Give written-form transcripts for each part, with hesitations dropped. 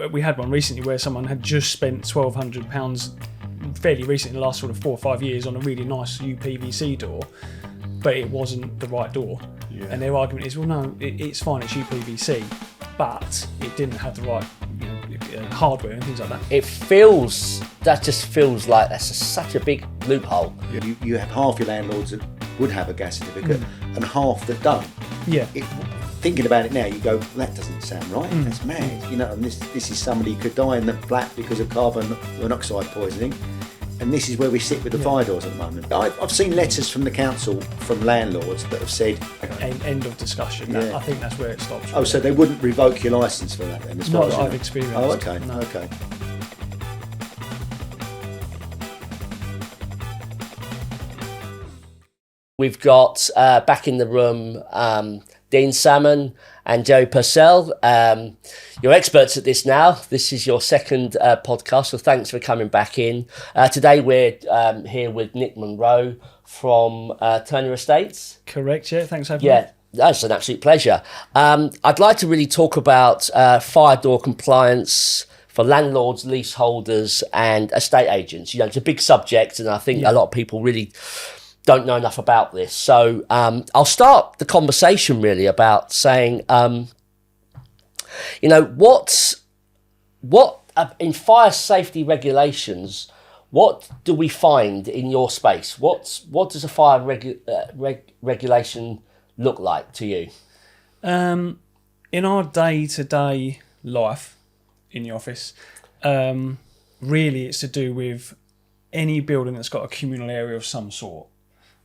we had one recently where someone had just spent £1,200 fairly recently, in the last sort of 4 or 5 years, on a really nice UPVC door, but it wasn't the right door. Yeah. And their argument is, well, no, it's fine, it's UPVC, but it didn't have the right hardware and things like that. That just feels like that's such a big loophole. You have half your landlords that would have a gas certificate and half that don't. Yeah. Thinking about it now, you go, that doesn't sound right. That's mad. And this is somebody who could die in the flat because of carbon monoxide poisoning. And this is where we sit with the fire doors at the moment. I've seen letters from the council, from landlords that have said... End of discussion. Yeah. I think that's where it stops. Oh, so they wouldn't revoke your licence for that then? Not that I've experienced. Oh, okay. No. Okay. We've got back in the room Dean Salmon and Gerry Purcell. You're experts at this now. This is your second podcast, so thanks for coming back in. Today we're here with Nick Monro from Turner Estates. Correct, yeah. Thanks for having me. Yeah, that's an absolute pleasure. I'd like to really talk about fire door compliance for landlords, leaseholders and estate agents. It's a big subject, and I think a lot of people really don't know enough about this. So I'll start the conversation really about saying, what in fire safety regulations, what do we find in your space? What does a fire regulation look like to you? In our day-to-day life in the office, really it's to do with any building that's got a communal area of some sort.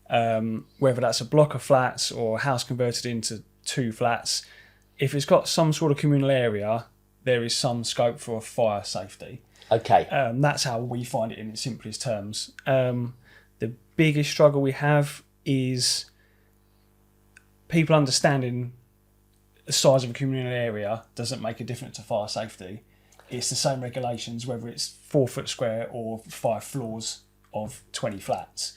Whether that's a block of flats or a house converted into 2 flats, if it's got some sort of communal area, there is some scope for fire safety. Okay. That's how we find it in its simplest terms. The biggest struggle we have is people understanding the size of a communal area doesn't make a difference to fire safety. It's the same regulations, whether it's 4 foot square or 5 floors of 20 flats.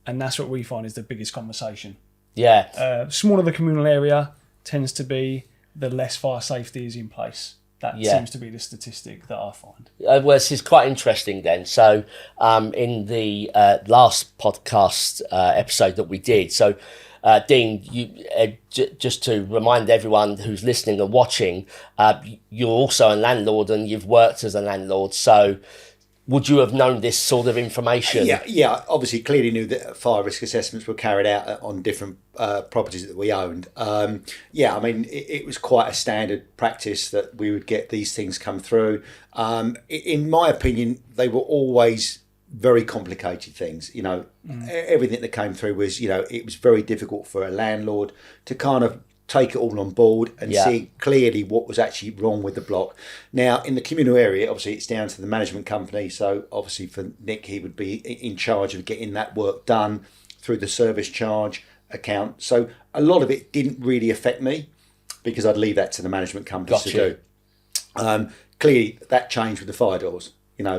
And that's what we find is the biggest conversation. Yeah. Smaller the communal area tends to be, the less fire safety is in place. That seems to be the statistic that I find. Well, this is quite interesting then. So in the last podcast episode that we did, so Dean, you, just to remind everyone who's listening and watching, you're also a landlord and you've worked as a landlord. So would you have known this sort of information? Yeah. Obviously, clearly knew that fire risk assessments were carried out on different properties that we owned. It was quite a standard practice that we would get these things come through. In my opinion, they were always very complicated things. Everything that came through was, it was very difficult for a landlord to kind of take it all on board and see clearly what was actually wrong with the block. Now, in the communal area, obviously it's down to the management company. So obviously for Nick, he would be in charge of getting that work done through the service charge account. So a lot of it didn't really affect me because I'd leave that to the management companies to do. Clearly that changed with the fire doors,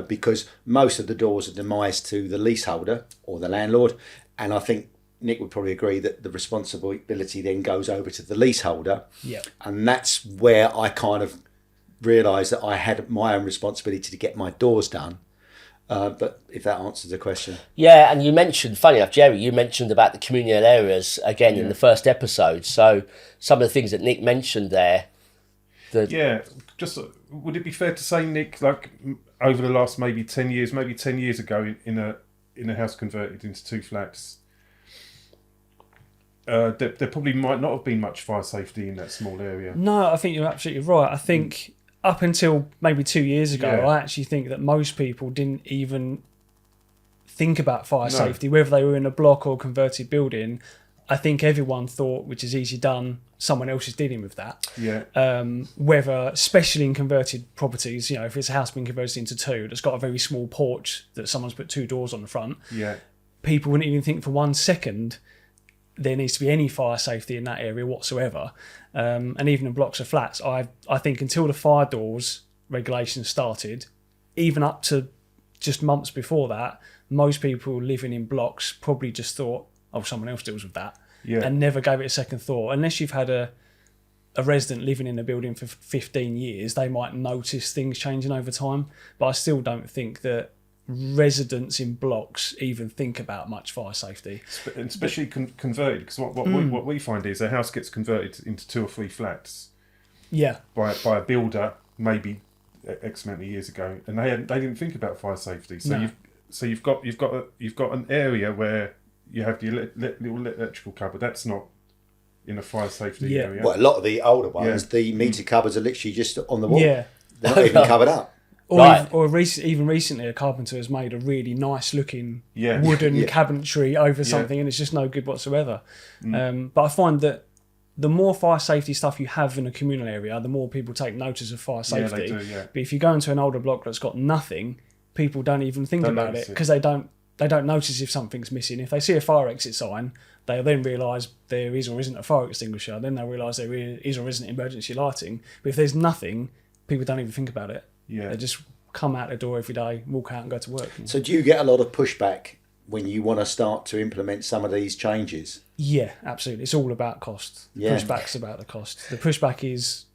because most of the doors are demised to the leaseholder or the landlord. And I think Nick would probably agree that the responsibility then goes over to the leaseholder. Yeah. And that's where I kind of realised that I had my own responsibility to get my doors done. But if that answers the question. Yeah, and you mentioned, funny enough, Gerry, you mentioned about the communal areas again in the first episode. So some of the things that Nick mentioned there. Just would it be fair to say, Nick, like over the last maybe 10 years ago in a house converted into 2 flats, there probably might not have been much fire safety in that small area. No, I think you're absolutely right. I think up until maybe 2 years ago, I actually think that most people didn't even think about fire safety, whether they were in a block or converted building. I think everyone thought, which is easy done, someone else is dealing with that. Yeah. Whether, especially in converted properties, if it's a house being converted into 2 that's got a very small porch that someone's put 2 doors on the front, people wouldn't even think for 1 second there needs to be any fire safety in that area whatsoever. And even in blocks of flats, I think until the fire doors regulations started, even up to just months before that, most people living in blocks probably just thought, oh, someone else deals with that, and never gave it a second thought, unless you've had a a resident living in a building for 15 years, they might notice things changing over time. But I still don't think that residents in blocks even think about much fire safety. Especially converted, because what we find is a house gets converted into 2 or 3 flats. Yeah. By a builder, maybe X amount of years ago, and they didn't think about fire safety. So you've got an area where you have the little electrical cupboard. That's not in a fire safety area. Well, a lot of the older ones, the meter cupboards are literally just on the wall. Yeah. They're not even covered up. Even recently, a carpenter has made a really nice looking wooden cabinetry over something, and it's just no good whatsoever. But I find that the more fire safety stuff you have in a communal area, the more people take notice of fire safety. Yeah, they do, But if you go into an older block that's got nothing, people don't even think about it because they don't notice if something's missing. If they see a fire exit sign, they'll then realise there is or isn't a fire extinguisher. Then they'll realise there is or isn't emergency lighting. But if there's nothing, people don't even think about it. Yeah. They just come out the door every day, walk out and go to work. So do you get a lot of pushback when you want to start to implement some of these changes? Yeah, absolutely. It's all about cost. Yeah. Pushback's about the cost. The pushback is,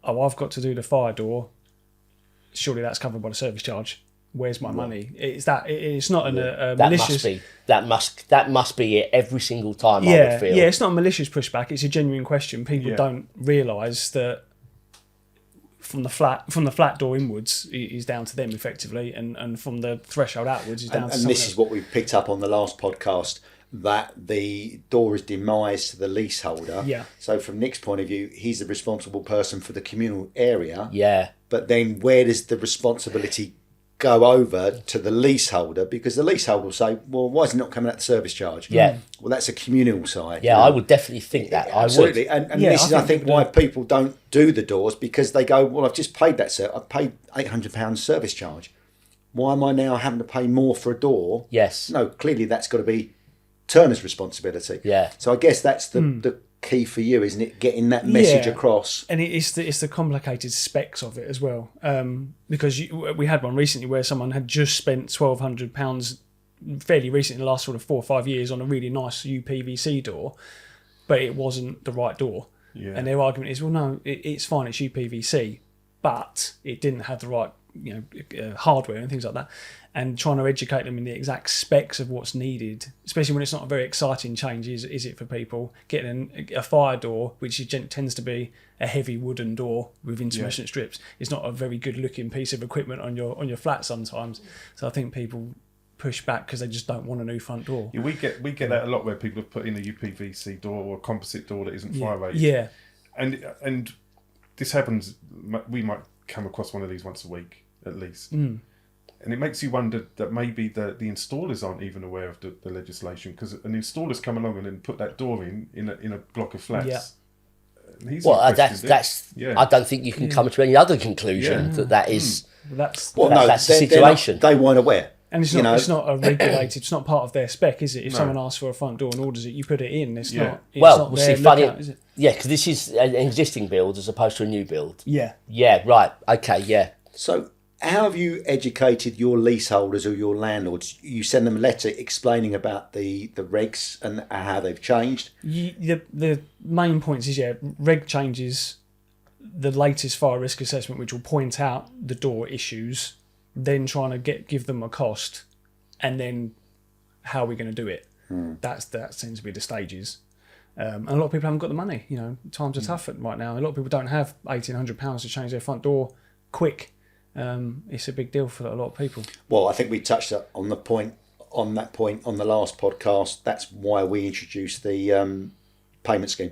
I've got to do the fire door. Surely that's covered by the service charge. Where's my money? It's not a malicious. That must be it every single time. I would feel. Yeah, it's not a malicious pushback. It's a genuine question. People don't realise that from the flat door inwards is down to them effectively, and from the threshold outwards is down to someone And this else. is what we picked up on the last podcast, that the door is demised to the leaseholder. Yeah. So from Nick's point of view, he's the responsible person for the communal area. Yeah. But then where does the responsibility go over to the leaseholder? Because the leaseholder will say, well, why is it not coming out the service charge? Yeah. Well, that's a communal side. Yeah, I would definitely think that. Absolutely. I would. And this is, I think, why people don't do the doors, because they go, well, I've just paid that, sir. I've paid £800 service charge. Why am I now having to pay more for a door? Yes. No, clearly that's got to be Turner's responsibility. Yeah. So I guess that's the key for you, isn't it? Getting that message across. And it's the complicated specs of it as well. Because we had one recently where someone had just spent £1,200 fairly recently, in the last sort of 4 or 5 years, on a really nice UPVC door, but it wasn't the right door. Yeah. And their argument is, well, no, it's fine, it's UPVC, but it didn't have the right hardware and things like that. And trying to educate them in the exact specs of what's needed, especially when it's not a very exciting change, is it for people? Getting a fire door, which tends to be a heavy wooden door with intermittent strips, is not a very good looking piece of equipment on your flat sometimes. So I think people push back because they just don't want a new front door. Yeah, we get that a lot, where people have put in a UPVC door or a composite door that isn't fire rated. Yeah. And this happens. We might come across one of these once a week at least. And it makes you wonder that maybe the installers aren't even aware of the legislation, because an installer's come along and then put that door in a block of flats. Yeah. Well, I don't think you can come to any other conclusion that is. That's the situation. They weren't aware. And it's not a regulated. It's not part of their spec, is it? If someone asks for a front door and orders it, you put it in. It's not. It's not their lookout, is it? Yeah, because this is an existing build as opposed to a new build. Yeah. Yeah. Right. Okay. Yeah. So how have you educated your leaseholders or your landlords? You send them a letter explaining about the regs and how they've changed? The main points is, reg changes, the latest fire risk assessment, which will point out the door issues, then trying to give them a cost, and then how are we going to do it? That seems to be the stages. And a lot of people haven't got the money. Times are tough right now. A lot of people don't have £1,800 to change their front door quick. It's a big deal for a lot of people. Well, I think we touched on that point on the last podcast. That's why we introduced the payment scheme.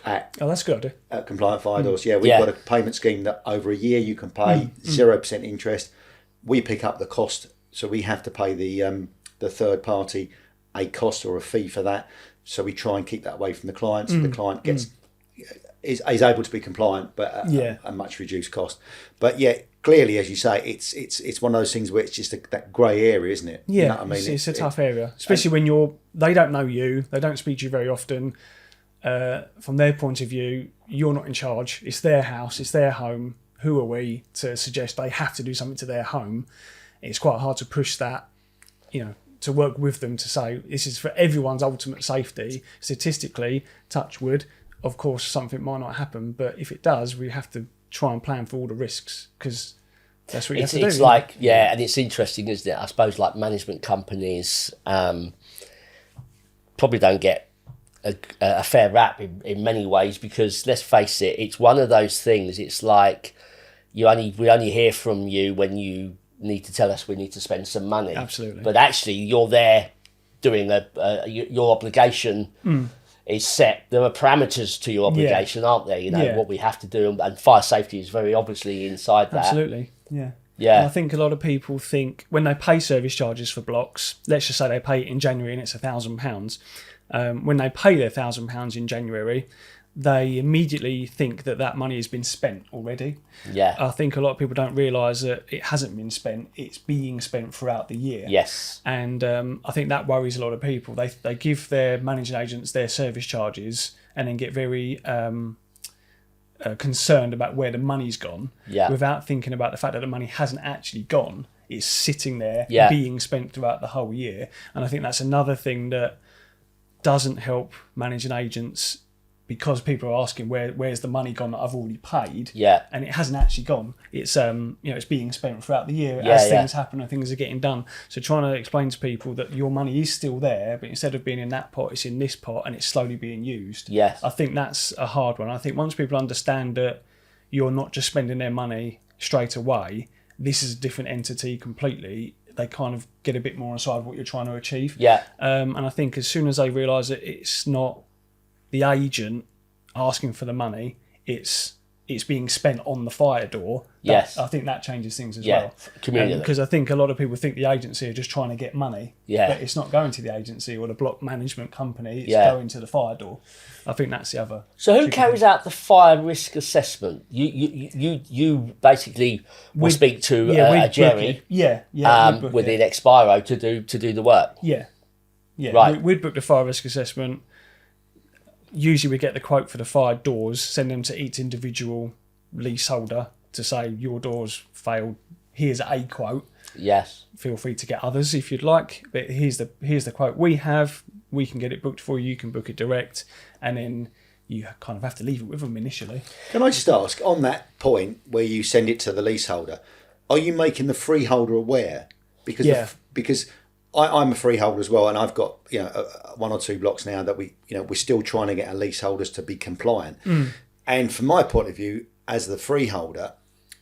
That's a good idea. At Compliant Fire Doors. We've got a payment scheme that over a year you can pay 0% interest. We pick up the cost, so we have to pay the third party a cost or a fee for that. So we try and keep that away from the client. So the client is able to be compliant, but at a much reduced cost. But clearly, as you say, it's one of those things where it's just that grey area, isn't it? Yeah, you know what I mean? It's a tough area, especially when they don't know you, they don't speak to you very often. From their point of view, you're not in charge. It's their house, it's their home. Who are we to suggest they have to do something to their home? It's quite hard to push that, to work with them to say this is for everyone's ultimate safety. Statistically, touch wood, of course, something might not happen, but if it does, we have to try and plan for all the risks, because that's what you have to do. It's like, yeah, and it's interesting, isn't it? I suppose like management companies probably don't get a fair rap in many ways, because let's face it, it's one of those things. It's like we only hear from you when you need to tell us we need to spend some money. Absolutely. But actually, you're there doing your obligation. Is set. There are parameters to your obligation, aren't there? You know what we have to do, and fire safety is very obviously inside that. Absolutely, yeah. And I think a lot of people think when they pay service charges for blocks, let's just say they pay it in January and it's £1,000. When they pay their £1,000 in January, they immediately think that money has been spent already. Yeah. I think a lot of people don't realise that it hasn't been spent. It's being spent throughout the year. Yes. And I think that worries a lot of people. They give their managing agents their service charges and then get very concerned about where the money's gone, without thinking about the fact that the money hasn't actually gone. It's sitting there being spent throughout the whole year. And I think that's another thing that doesn't help managing agents, because people are asking where's the money gone that I've already paid, and it hasn't actually gone. It's it's being spent throughout the year as things happen and things are getting done. So trying to explain to people that your money is still there, but instead of being in that pot, it's in this pot and it's slowly being used. Yes, I think that's a hard one. I think once people understand that you're not just spending their money straight away, this is a different entity completely, they kind of get a bit more on side of what you're trying to achieve. And I think as soon as they realise that it's not the agent asking for the money, it's being spent on the fire door. I think that changes things as well. Because I think a lot of people think the agency are just trying to get money, but it's not going to the agency or the block management company, it's going to the fire door. I think that's the other. So who carries out the fire risk assessment? You basically will speak to Gerry within Expiro to do the work. Right. We'd book the fire risk assessment. Usually we get the quote for the fire doors, send them to each individual leaseholder to say your doors failed, here's a quote. Yes. Feel free to get others if you'd like, but here's the quote we have. We can get it booked for you. You can book it direct, and then you kind of have to leave it with them initially. Can I just ask, on that point where you send it to the leaseholder, are you making the freeholder aware? Because I'm a freeholder as well, and I've got one or two blocks now that we're still trying to get our leaseholders to be compliant. And from my point of view, as the freeholder,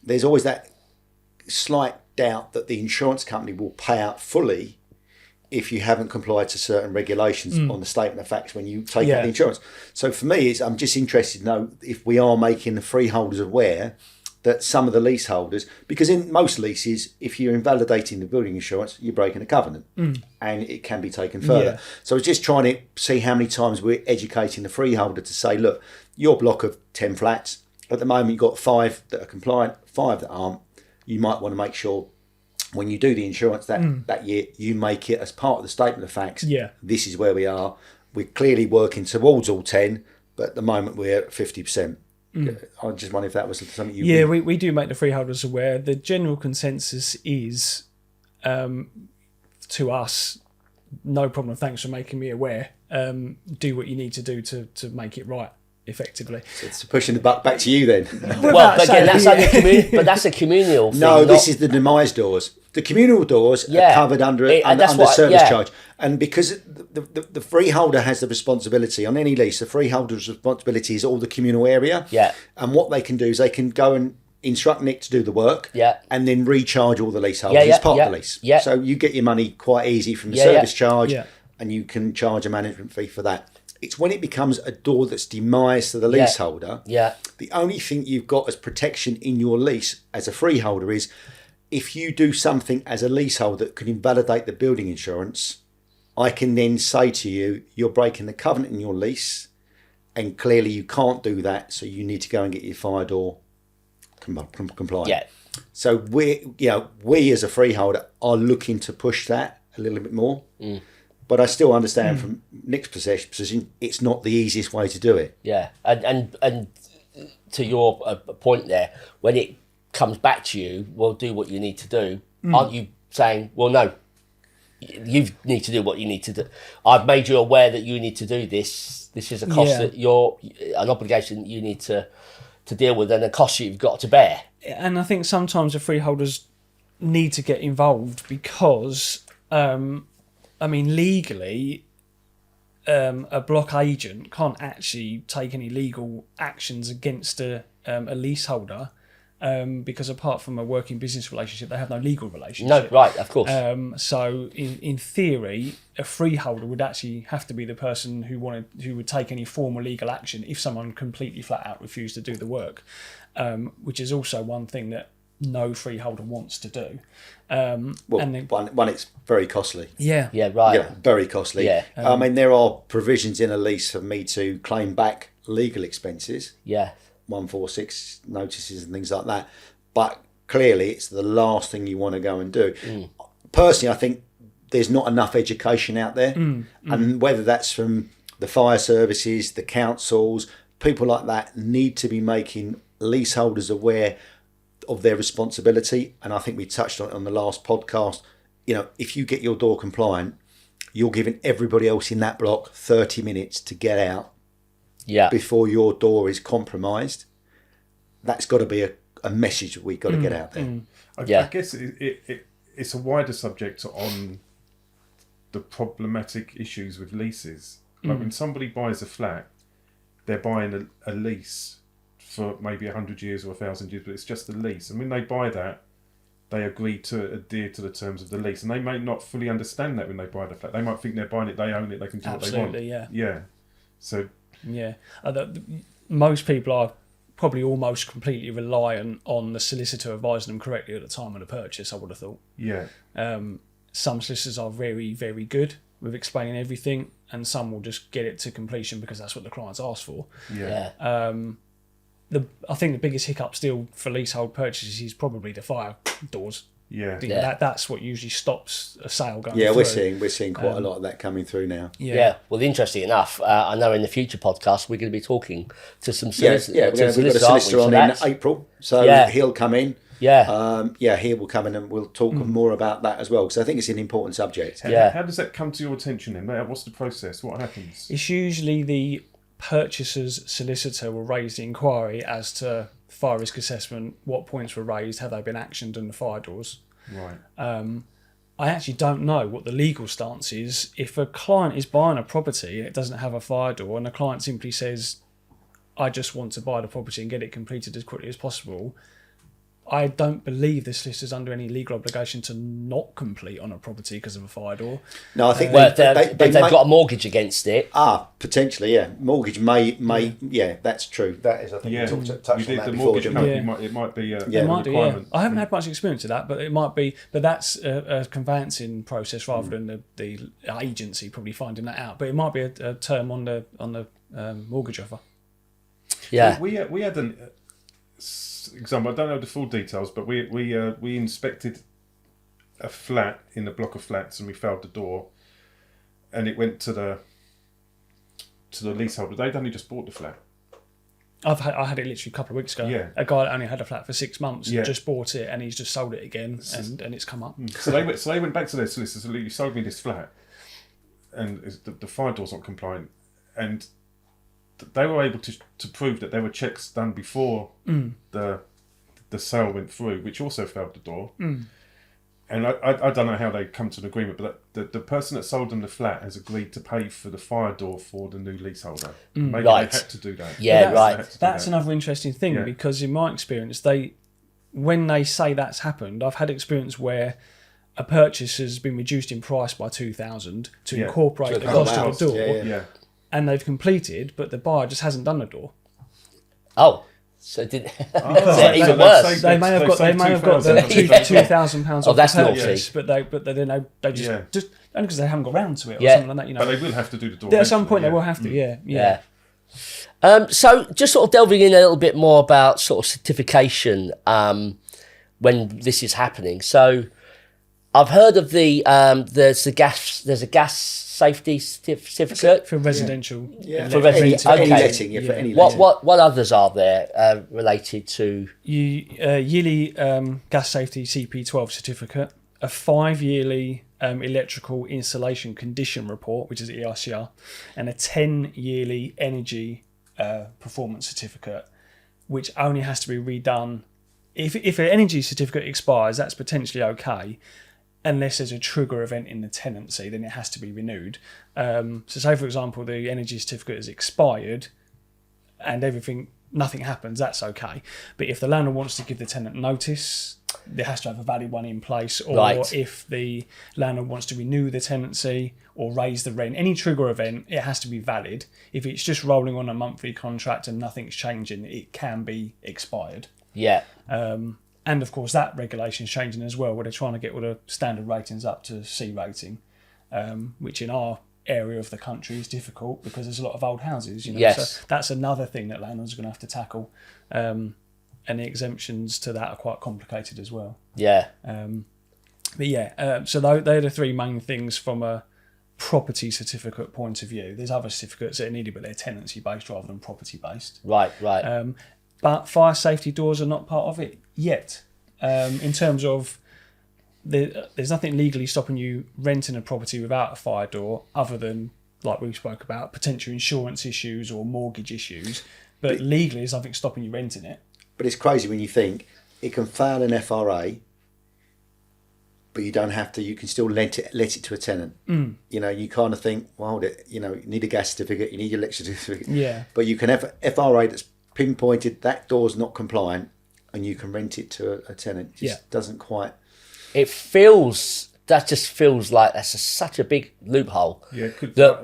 there's always that slight doubt that the insurance company will pay out fully if you haven't complied to certain regulations on the statement of facts when you take out the insurance. So for me, I'm just interested to know if we are making the freeholders aware that some of the leaseholders, because in most leases, if you're invalidating the building insurance, you're breaking a covenant, and it can be taken further. So I was just trying to see how many times we're educating the freeholder to say, look, your block of 10 flats, at the moment you've got 5 that are compliant, 5 that aren't. You might want to make sure when you do the insurance that year, you make it as part of the statement of facts. This is where we are. We're clearly working towards all 10, but at the moment we're at 50%. I just wonder if that was something you... we do make the freeholders aware. The general consensus is, to us, no problem, thanks for making me aware. Do what you need to do to make it right, effectively. So it's pushing the buck back to you then. Well, but again, that's a communal thing. No, this is the demise doors. The communal doors are covered under service charge. And because the freeholder has the responsibility on any lease, the freeholder's responsibility is all the communal area. And what they can do is they can go and instruct Nick to do the work and then recharge all the leaseholders. It's part of the lease. So you get your money quite easy from the service charge and you can charge a management fee for that. It's when it becomes a door that's demised to the leaseholder. The only thing you've got as protection in your lease as a freeholder is if you do something as a leaseholder that could invalidate the building insurance, I can then say to you, you're breaking the covenant in your lease, and clearly you can't do that, so you need to go and get your fire door compliant. So we as a freeholder are looking to push that a little bit more. But I still understand from Nick's position, it's not the easiest way to do it. And to your point there, when it comes back to you, well, do what you need to do. Aren't you saying, well, no, you need to do what you need to do. I've made you aware that you need to do this. This is a cost that an obligation that you need to deal with, and a cost you've got to bear. And I think sometimes the freeholders need to get involved because, legally, a block agent can't actually take any legal actions against a leaseholder because apart from a working business relationship, they have no legal relationship. No, right, of course. So in theory, a freeholder would actually have to be the person who would take any formal legal action if someone completely flat out refused to do the work, which is also one thing that no freeholder wants to do. One, it's very costly. Yeah, right. Yeah, very costly. Yeah. There are provisions in a lease for me to claim back legal expenses. Yeah. 146 notices and things like that. But clearly, it's the last thing you want to go and do. Personally, I think there's not enough education out there. And whether that's from the fire services, the councils, people like that need to be making leaseholders aware of their responsibility. And I think we touched on it on the last podcast. If you get your door compliant, you're giving everybody else in that block 30 minutes to get out before your door is compromised. That's got to be a message that we've got to get out there. I guess it's a wider subject on the problematic issues with leases. Like when somebody buys a flat, they're buying a lease for maybe 100 years or 1,000 years, but it's just a lease. And when they buy that, they agree to adhere to the terms of the lease. And they may not fully understand that when they buy the flat. They might think they're buying it, they own it, they can do what they want. Yeah. So... Yeah. Most people are probably almost completely reliant on the solicitor advising them correctly at the time of the purchase, I would have thought. Yeah. Some solicitors are very, very good with explaining everything, and some will just get it to completion because that's what the clients asked for. Yeah. I think the biggest hiccup still for leasehold purchases is probably the fire doors. Yeah. That's what usually stops a sale going through. we're seeing quite a lot of that coming through now. Yeah. Well, interesting enough, I know in the future podcast we're going to be talking to some solicitors. We've got a solicitor on in April, so he'll come in. He will come in and we'll talk more about that as well, because I think it's an important subject. How does that come to your attention then? What's the process? What happens? It's usually the purchaser's solicitor will raise the inquiry as to fire risk assessment, what points were raised, have they been actioned on the fire doors. Right. I actually don't know what the legal stance is. If a client is buying a property and it doesn't have a fire door, and the client simply says, I just want to buy the property and get it completed as quickly as possible, I don't believe the solicitor's under any legal obligation to not complete on a property because of a fire door. No, I think if they've got a mortgage against it. Potentially, yeah. Mortgage may, that's true. That is, I think we touched on that the before. mortgage company, it might be a requirement. I haven't had much experience of that, but it might be. But that's a conveyancing process rather than the agency probably finding that out. But it might be a term on the mortgage offer. Yeah, we had an example. I don't know the full details, but we inspected a flat in a block of flats and we failed the door, and it went to the leaseholder. They'd only just bought the flat. I had it literally a couple of weeks ago. Yeah. A guy that only had a flat for 6 months just bought it and he's just sold it again and it's come up. So they went back to their solicitor. You sold me this flat, and the fire door's not compliant, and they were able to prove that there were checks done before the sale went through, which also failed the door. And I don't know how they come to an agreement, but the person that sold them the flat has agreed to pay for the fire door for the new leaseholder. Maybe they had to do that. Yeah, That's another interesting thing because in my experience, when they say that's happened, I've had experience where a purchase has been reduced in price by $2,000 to incorporate the cost of the door. And they've completed, but the buyer just hasn't done the door. Oh, so did even worse? They may have got the £2,000 off that's the purchase, naughty. but they just only because they haven't got round to it or something like that. But they will have to do the door. At some point, they will have to. Yeah. So just sort of delving in a little bit more about sort of certification when this is happening. So I've heard of there's a gas safety certificate for residential. For any letting. For any letting. What others are there related to? Yearly gas safety CP12 certificate. a 5-yearly electrical installation condition report, which is EICR, and a 10-yearly energy performance certificate, which only has to be redone. If an energy certificate expires, that's potentially okay, unless there's a trigger event in the tenancy, then it has to be renewed. So say, for example, the energy certificate is expired and nothing happens, that's okay. But if the landlord wants to give the tenant notice, there has to have a valid one in place. Or if the landlord wants to renew the tenancy or raise the rent, any trigger event, it has to be valid. If it's just rolling on a monthly contract and nothing's changing, it can be expired. Yeah. And of course, that regulation is changing as well, where they're trying to get all the standard ratings up to C rating, which in our area of the country is difficult because there's a lot of old houses. Yes. So that's another thing that landlords are going to have to tackle. And the exemptions to that are quite complicated as well. Yeah. So they're the three main things from a property certificate point of view. There's other certificates that are needed, but they're tenancy based rather than property based. Right. But fire safety doors are not part of it yet. In terms of there's nothing legally stopping you renting a property without a fire door, other than, like we spoke about, potential insurance issues or mortgage issues. But legally, there's nothing stopping you renting it. But it's crazy when you think it can fail an FRA, but you don't have to. You can still let it to a tenant. You kind of think, well, you need a gas certificate, you need your electricity certificate. Yeah. But you can have a FRA that's pinpointed that door's not compliant, and you can rent it to a tenant. It just doesn't quite. That just feels like that's such a big loophole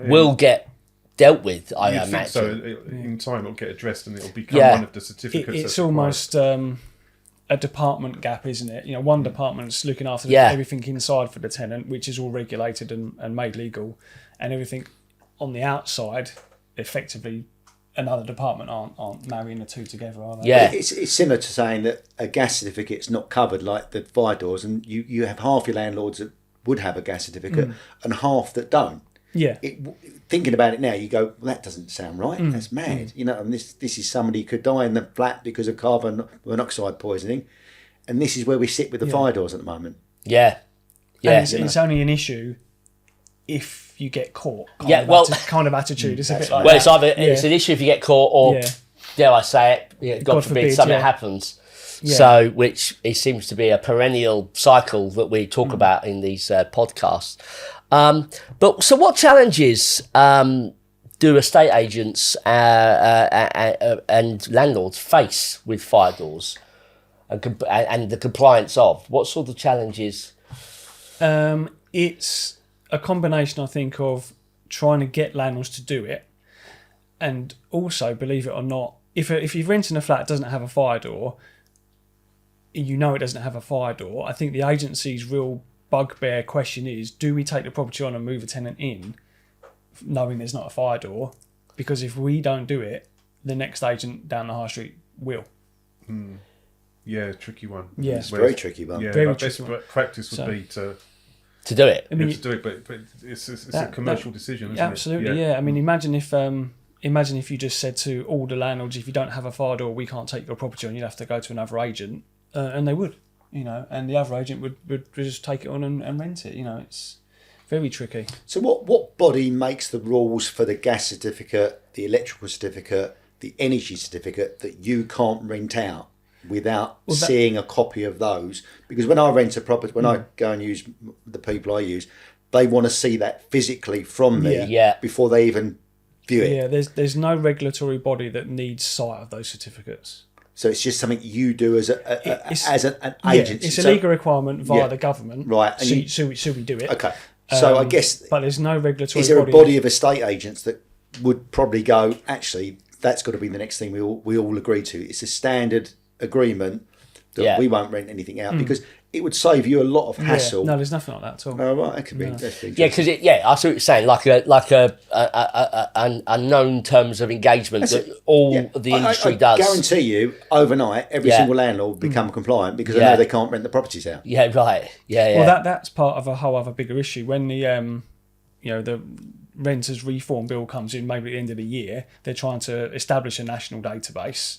will get dealt with. I imagine. Think so. In time, it'll get addressed, and it'll become one of the certificates. It's almost a department gap, isn't it? One department's looking after everything inside for the tenant, which is all regulated and made legal, and everything on the outside, effectively, another department aren't marrying the two together, are they? Yeah. It's similar to saying that a gas certificate's not covered like the fire doors, and you have half your landlords that would have a gas certificate and half that don't. Yeah. Thinking about it now, you go, well, that doesn't sound right. That's mad. And this is somebody who could die in the flat because of carbon monoxide poisoning, and this is where we sit with the fire doors at the moment. Yeah. And it's only an issue if you get caught. Kind of attitude. It's a bit like it's either it's an issue if you get caught, or dare I say it, God forbid something happens. Yeah. So, which it seems to be a perennial cycle that we talk about in these podcasts. But so, what challenges do estate agents and landlords face with fire doors and the compliance of? What sort of challenges? It's a combination, I think, of trying to get landlords to do it, and also, believe it or not, if you're renting a flat that doesn't have a fire door, it doesn't have a fire door, I think the agency's real bugbear question is, do we take the property on and move a tenant in knowing there's not a fire door? Because if we don't do it, the next agent down the high street will. Yeah, tricky one. Yeah, it's a very tricky one. Yeah, very best practice would be to do it. I mean, to do it, but it's a commercial decision, isn't absolutely, it? I mean, imagine if you just said to all the landlords, if you don't have a fire door, we can't take your property on, you'd have to go to another agent, and they would, and the other agent would just take it on and rent it. It's very tricky. So what body makes the rules for the gas certificate, the electrical certificate, the energy certificate that you can't rent out without seeing a copy of those? Because when I rent a property, when I go and use the people I use, they want to see that physically from me before they even view it. Yeah, there's no regulatory body that needs sight of those certificates. So it's just something you do as an agent. It's a legal requirement via the government. Right. And so we do it. Okay. So I guess... But there's no regulatory body. Is there a body of estate agents that would probably go, actually, that's got to be the next thing we all agree to. It's a standard agreement that we won't rent anything out, because it would save you a lot of hassle. No, there's nothing like that at all. Oh, right, that could be. No. Because I see what you're saying, like a known terms of engagement that the industry does. I guarantee you, overnight, every single landlord will become compliant because they know they can't rent the properties out. Yeah, right. Yeah. Well, that's part of a whole other bigger issue. When the the renters reform bill comes in, maybe at the end of the year, they're trying to establish a national database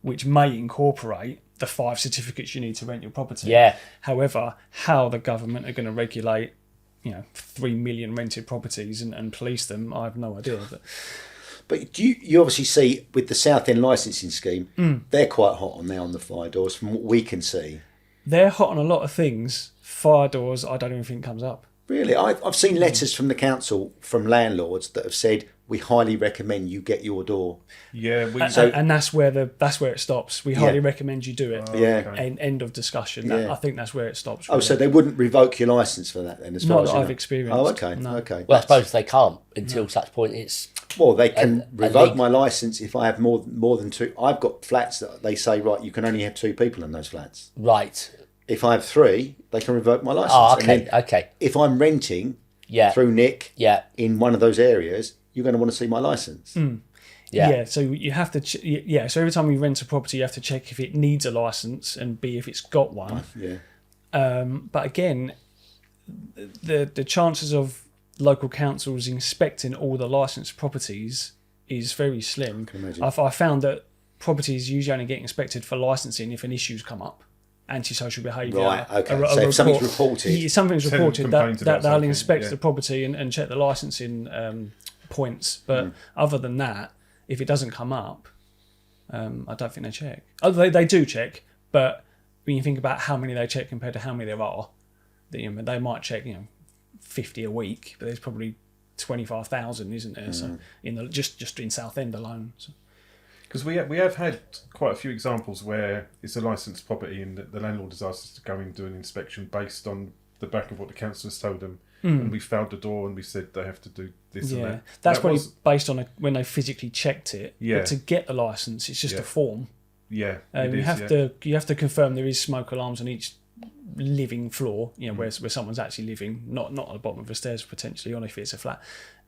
which may incorporate the 5 certificates you need to rent your property. Yeah. However, how the government are going to regulate, 3 million rented properties and police them, I have no idea. But do you obviously see with the South End licensing scheme, they're quite hot on now on the fire doors from what we can see. They're hot on a lot of things. Fire doors, I don't even think comes up. Really? I've seen letters from the council, from landlords that have said, we highly recommend you get your door. Yeah, and that's where it stops. We highly recommend you do it. Okay. End of discussion. Yeah. I think that's where it stops. Really. Oh, so they wouldn't revoke your licence for that then? As far Not as that you I've know? experienced. Oh, okay. No. Okay. Well, I suppose they can't until such point it's... Well, they can revoke my licence if I have more than 2. I've got flats that they say, right, you can only have 2 people in those flats. Right. If I have 3, they can revoke my licence. Oh, okay, okay. If I'm renting through Nick in one of those areas, you're going to want to see my licence. Yeah, so you have to... so every time you rent a property, you have to check if it needs a licence and B, if it's got one. Yeah. But again, the chances of local councils inspecting all the licensed properties is very slim. I can imagine. I found that properties usually only get inspected for licensing if an issue's come up. Antisocial behaviour. Right, okay. So if something's reported, they'll inspect the property and check the licensing points. But other than that, if it doesn't come up, I don't think they check. Oh, they do check, but when you think about how many they check compared to how many there are, they might check 50 a week, but there's probably 25,000, isn't there? So just in Southend alone. So. Because we have had quite a few examples where it's a licensed property and the landlord has asked us to go and do an inspection based on the back of what the council has told them, and we found the door and we said they have to do this and that. That's probably based on when they physically checked it. Yeah. But to get the licence, it's just a form. Yeah, you have to confirm there is smoke alarms on each living floor, where someone's actually living, not at the bottom of the stairs potentially, or if it's a flat.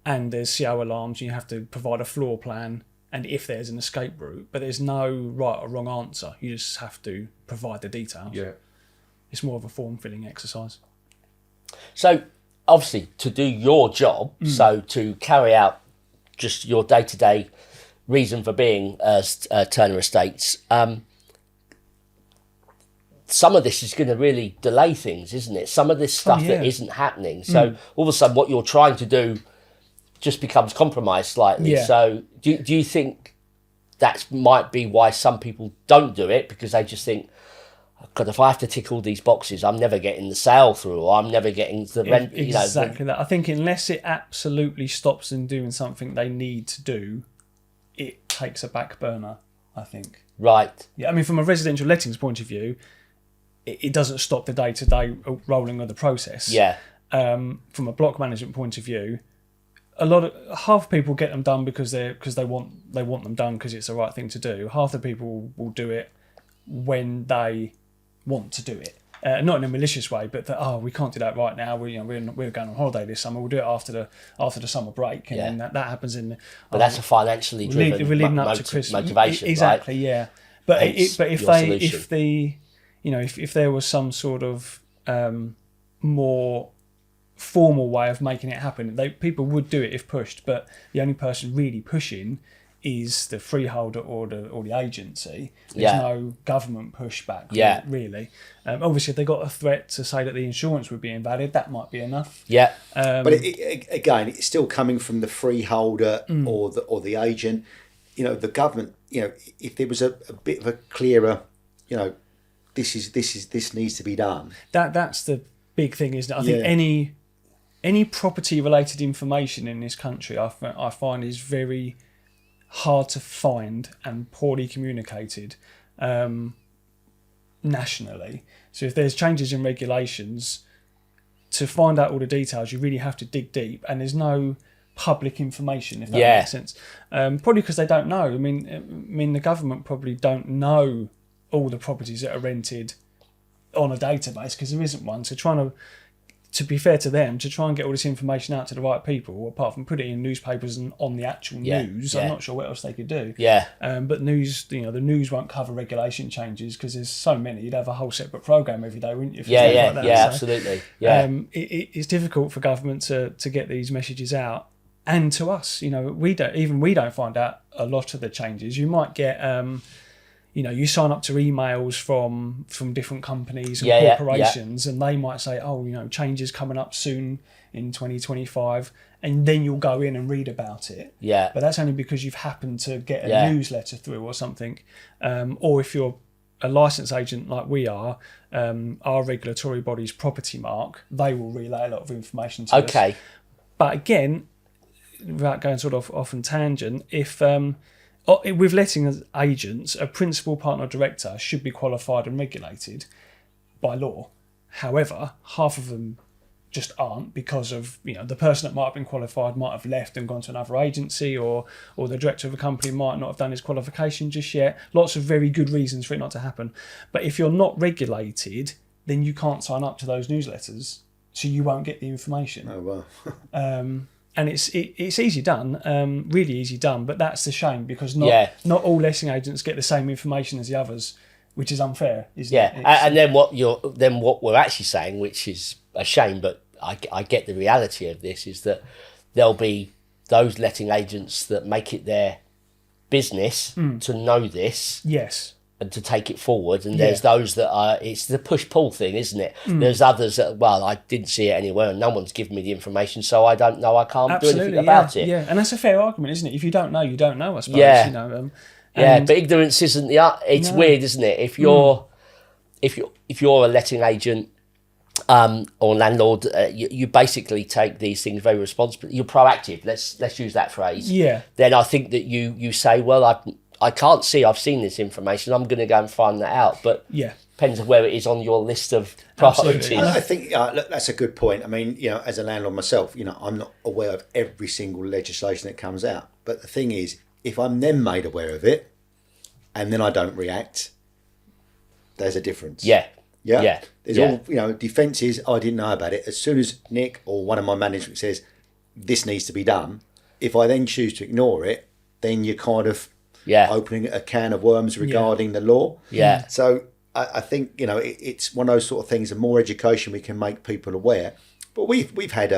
And there's CO alarms. You have to provide a floor plan. And if there's an escape route, but there's no right or wrong answer. You just have to provide the details. Yeah. It's more of a form-filling exercise. So, obviously, to do your job, so to carry out just your day-to-day reason for being Turner Estates, some of this is going to really delay things, isn't it? Some of this stuff that isn't happening. So, all of a sudden, what you're trying to do just becomes compromised slightly. Yeah. So do you think that might be why some people don't do it, because they just think, God, if I have to tick all these boxes, I'm never getting the sale through, or I'm never getting the rent. Exactly that. I think unless it absolutely stops them doing something they need to do, it takes a back burner, I think. Right. Yeah, I mean, from a residential lettings point of view, it doesn't stop the day-to-day rolling of the process. Yeah. From a block management point of view, half people get them done because they want them done because it's the right thing to do. Half the people will do it when they want to do it, not in a malicious way, but we can't do that right now. We're going on holiday this summer. We'll do it after the summer break, and then that happens in. But that's a financially driven we're leading up to Christmas motivation, exactly, right? Yeah. But if there was some sort of more formal way of making it happen, people would do it if pushed, but the only person really pushing is the freeholder or the agency. There's no government pushback, really. Obviously, if they got a threat to say that the insurance would be invalid, that might be enough. Yeah. But again, it's still coming from the freeholder or the agent. The government. If there was a bit of a clearer, this needs to be done. That's the big thing, isn't it? I think any property related information in this country, I find is very hard to find and poorly communicated nationally. So if there's changes in regulations, to find out all the details, you really have to dig deep, and there's no public information, if that makes sense. Probably because they don't know. I mean, the government probably don't know all the properties that are rented on a database because there isn't one. So to be fair to them, to try and get all this information out to the right people, apart from put it in newspapers and on the actual news, I'm not sure what else they could do. Yeah. But news, the news won't cover regulation changes because there's so many. You'd have a whole separate program every day, wouldn't you? Absolutely. Yeah. It's difficult for government to get these messages out, and to us, we don't find out a lot of the changes. You might get. you sign up to emails from different companies and corporations, and they might say, changes coming up soon in 2025, and then you'll go in and read about it. Yeah. But that's only because you've happened to get a newsletter through or something. Or if you're a licensed agent like we are, our regulatory body's Property Mark, they will relay a lot of information to us. But again, without going sort of off on tangent, if with letting agents, a principal partner director should be qualified and regulated by law. However, half of them just aren't, because of the person that might have been qualified might have left and gone to another agency, or the director of a company might not have done his qualification just yet. Lots of very good reasons for it not to happen. But if you're not regulated, then you can't sign up to those newsletters, so you won't get the information. Oh well. And it's easy done, really easy done. But that's the shame, because not all letting agents get the same information as the others, which is unfair, isn't it? And then what we're actually saying, which is a shame, but I get the reality of this, is that there'll be those letting agents that make it their business to know this. Yes. And to take it forward, and there's those that are, it's the push-pull thing, isn't it? There's others that, I didn't see it anywhere and no one's given me the information, so I don't know, I can't do anything about it. Yeah, and that's a fair argument, isn't it? If you don't know, you don't know, I suppose. Yeah. But ignorance isn't it's weird, isn't it? If you're a letting agent or landlord, you basically take these things very responsibly. You're proactive. Let's use that phrase. Yeah. Then I think that you say, I can't see, I've seen this information, I'm going to go and find that out. But depends on where it is on your list of priorities. I think look, that's a good point. I mean, as a landlord myself, I'm not aware of every single legislation that comes out. But the thing is, if I'm then made aware of it and then I don't react, there's a difference. There's all, defences, I didn't know about it. As soon as Nick or one of my management says, this needs to be done, if I then choose to ignore it, then you're kind of opening a can of worms regarding the law. So I think it's one of those sort of things. The more education we can make people aware, but we've had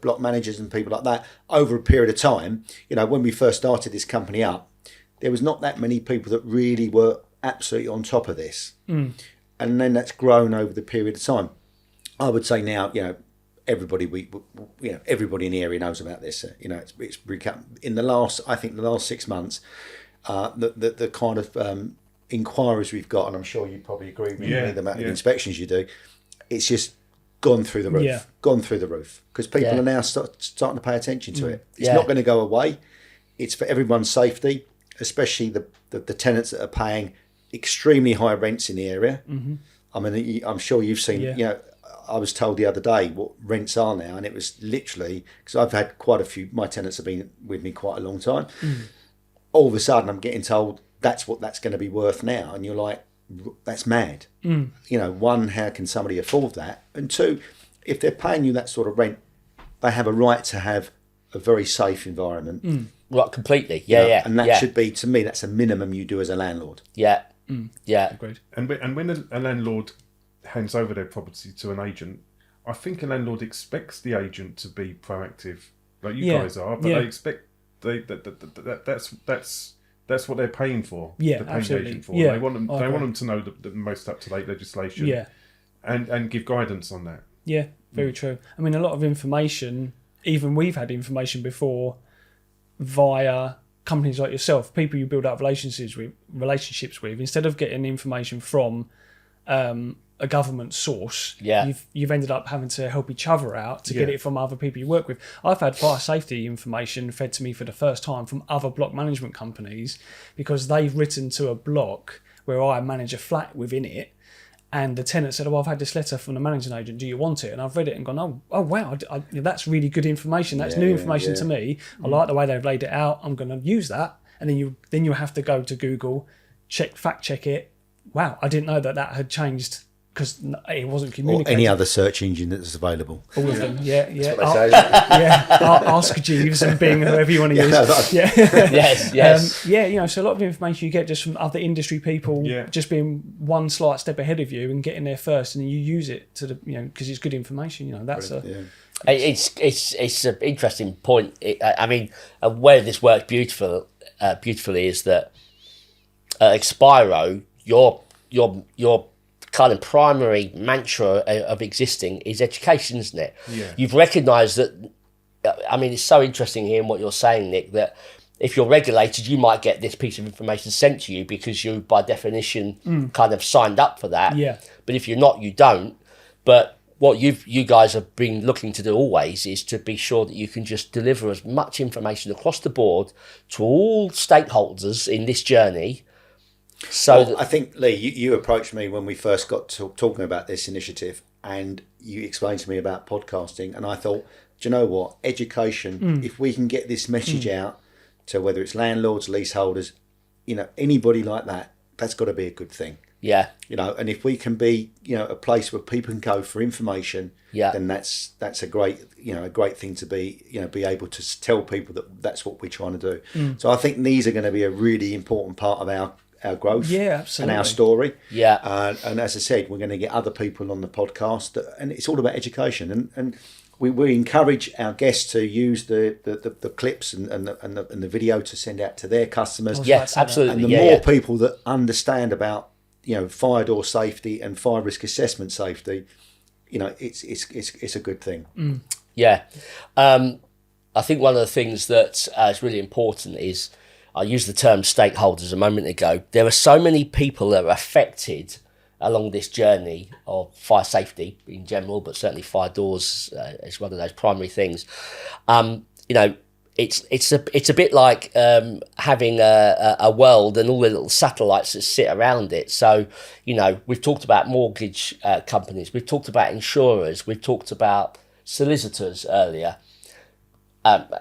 block managers and people like that over a period of time. When we first started this company up, there was not that many people that really were absolutely on top of this, and then that's grown over the period of time. I would say now, everybody everybody in the area knows about this. It's become in the last 6 months. The kind of inquiries we've got, and I'm sure you probably agree with me, the amount of inspections you do, it's just gone through the roof. Because people are now starting to pay attention to it. It's not going to go away. It's for everyone's safety, especially the tenants that are paying extremely high rents in the area. I mean, I'm sure you've seen, I was told the other day what rents are now, and it was literally, because I've had quite a few, my tenants have been with me quite a long time. All of a sudden I'm getting told that's what that's going to be worth now, and you're like, that's mad. One, how can somebody afford that? And two, if they're paying you that sort of rent, they have a right to have a very safe environment. Right, completely. And that should be, to me, that's a minimum you do as a landlord. Agreed. And when a landlord hands over their property to an agent, I think a landlord expects the agent to be proactive, like you guys are, but they expect that's what they're paying for. They're paying the agent for. They want them to know the most up to date legislation. And give guidance on that. Very true. I mean, a lot of information, even we've had information before via companies like yourself, people you build up relationships with, instead of getting information from a government source, you've ended up having to help each other out to get it from other people you work with. I've had fire safety information fed to me for the first time from other block management companies, because they've written to a block where I manage a flat within it, and the tenant said, I've had this letter from the managing agent, do you want it? And I've read it and gone, oh wow, that's really good information, that's new information to me. I like the way they've laid it out, I'm going to use that. And then you have to go to Google, fact check it. Wow, I didn't know that had changed, because it wasn't communicated. Or any other search engine that's available. All of them, That's what they say. Ask Jeeves and Bing, whoever you want to use. So a lot of information you get just from other industry people, just being one slight step ahead of you and getting there first, and then you use it to because it's good information. That's It's an interesting point. I mean, where this works beautifully is that Expiro, your kind of primary mantra of existing is education, isn't it? Yeah. You've recognised that. I mean, it's so interesting hearing what you're saying, Nick, that if you're regulated, you might get this piece of information sent to you because you, by definition, kind of signed up for that. Yeah. But if you're not, you don't. But what you guys have been looking to do always is to be sure that you can just deliver as much information across the board to all stakeholders in this journey. So I think, Leigh, you approached me when we first got talking about this initiative, and you explained to me about podcasting, and I thought, do you know what? Education, if we can get this message out to whether it's landlords, leaseholders, anybody like that, that's got to be a good thing. Yeah. And if we can be, a place where people can go for information, then that's a great thing to be, be able to tell people that that's what we're trying to do. So I think these are going to be a really important part of our growth, absolutely, and our story. Yeah. And as I said, we're going to get other people on the podcast, and it's all about education. And we encourage our guests to use the clips and the video to send out to their customers. Yes, absolutely. And the more people that understand about fire door safety and fire risk assessment safety, it's a good thing. Yeah. I think one of the things that is really important is, I used the term stakeholders a moment ago. There are so many people that are affected along this journey of fire safety in general, but certainly fire doors is one of those primary things. It's a bit like having a world and all the little satellites that sit around it. So, we've talked about mortgage companies, we've talked about insurers, we've talked about solicitors earlier,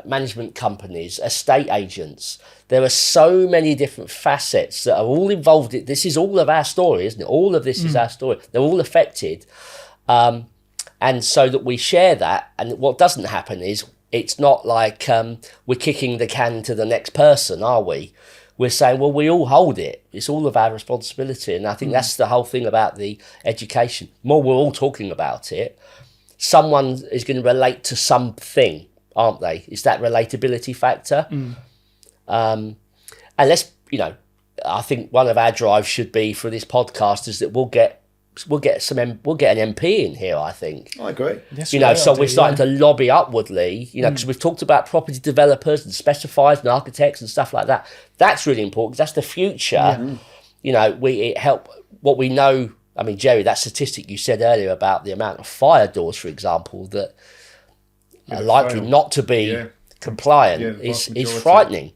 management companies, estate agents. There are so many different facets that are all involved. This is all of our story, isn't it? All of this is our story. They're all affected. And so that we share that. And what doesn't happen is, it's not like we're kicking the can to the next person, are we? We're saying, well, we all hold it. It's all of our responsibility. And I think that's the whole thing about the education. More we're all talking about it, someone is going to relate to something, aren't they? It's that relatability factor. And let's, I think one of our drives should be for this podcast is that we'll get an MP in here, I think. I agree. So we're starting to lobby upwardly, because we've talked about property developers and specifiers and architects and stuff like that. That's really important, 'cause that's the future. It help what we know. I mean, Gerry, that statistic you said earlier about the amount of fire doors, for example, that are likely not to be compliant is frightening.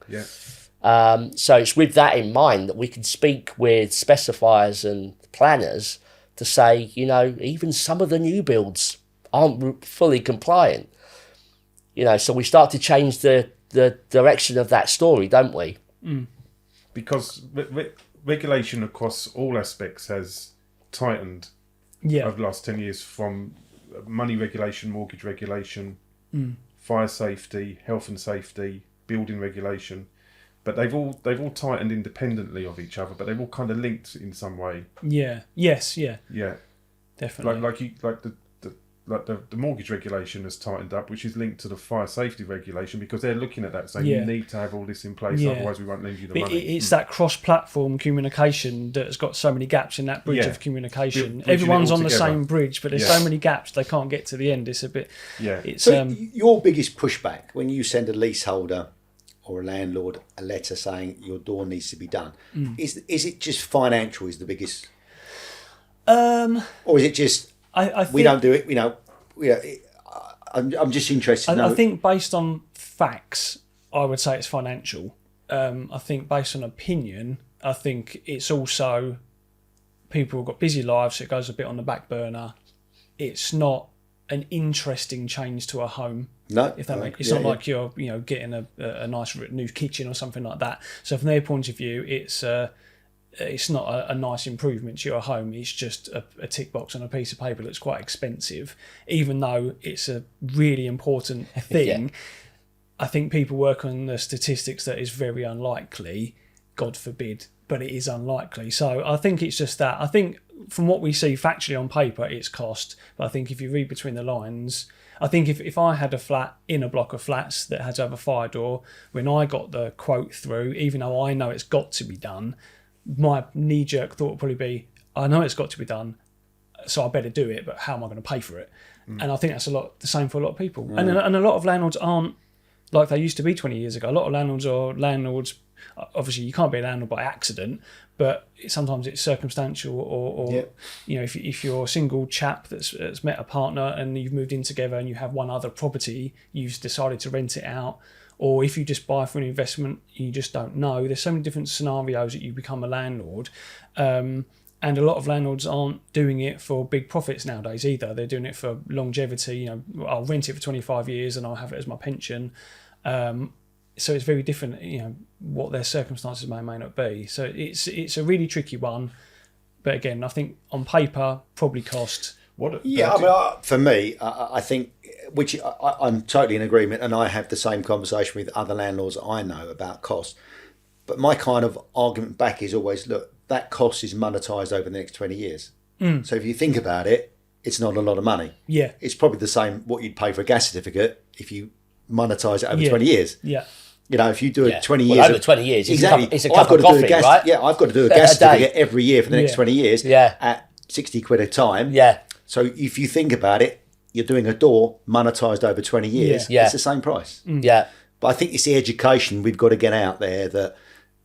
So it's with that in mind that we can speak with specifiers and planners to say, even some of the new builds aren't fully compliant. So we start to change the direction of that story, don't we? Because regulation across all aspects has tightened over the last 10 years, from money regulation, mortgage regulation, fire safety, health and safety, building regulation. But they've all tightened independently of each other, but they've all kind of linked in some way. Yeah. Definitely. Like the mortgage regulation has tightened up, which is linked to the fire safety regulation, because they're looking at that saying you need to have all this in place, otherwise we won't lend you the money. It's that cross-platform communication that's got so many gaps in that bridge of communication. Bridging Everyone's on together. the same bridge, but there's so many gaps they can't get to the end. It's a bit. It's, so your biggest pushback when you send a leaseholder or a landlord a letter saying your door needs to be done, is it just financial is the biggest, or is it just I think, we don't do it? I'm just interested to know. I think based on facts, I would say it's financial. I think based on opinion, I think it's also people have got busy lives, so it goes a bit on the back burner. It's not an interesting change to a home. No, if that makes, it's not like you're getting a nice new kitchen or something like that. So from their point of view, it's not a nice improvement to your home. It's just a tick box on a piece of paper that's quite expensive, even though it's a really important thing. I think people work on the statistics that is very unlikely, God forbid, but it is unlikely. So I think it's just that. I think from what we see factually on paper, it's cost. But I think if you read between the lines, I think if I had a flat in a block of flats that had to have a fire door, when I got the quote through, even though I know it's got to be done, my knee-jerk thought would probably be, I know it's got to be done, so I better do it, but how am I going to pay for it? And I think that's the same for a lot of people. And a lot of landlords aren't like they used to be 20 years ago. A lot of landlords are landlords. Obviously, you can't be a landlord by accident, but sometimes it's circumstantial, or if you're a single chap that's met a partner and you've moved in together and you have one other property, you've decided to rent it out, or if you just buy for an investment, you just don't know. There's so many different scenarios that you become a landlord. And a lot of landlords aren't doing it for big profits nowadays either. They're doing it for longevity. I'll rent it for 25 years and I'll have it as my pension. So it's very different, what their circumstances may not be. So it's a really tricky one. But again, I think on paper, probably cost. For me, I think, which I'm totally in agreement, and I have the same conversation with other landlords I know about cost. But my kind of argument back is always, look, that cost is monetised over the next 20 years. So if you think about it, it's not a lot of money. Yeah. It's probably the same what you'd pay for a gas certificate if you monetise it over 20 years. Yeah. If you do it 20 years... over 20 years, exactly. It's a cup of coffee, right? Yeah, I've got to do a gas certificate every year for the next 20 years at 60 quid a time. Yeah. So if you think about it, you're doing a door monetised over 20 years. Yeah. It's the same price. Yeah. But I think it's the education we've got to get out there that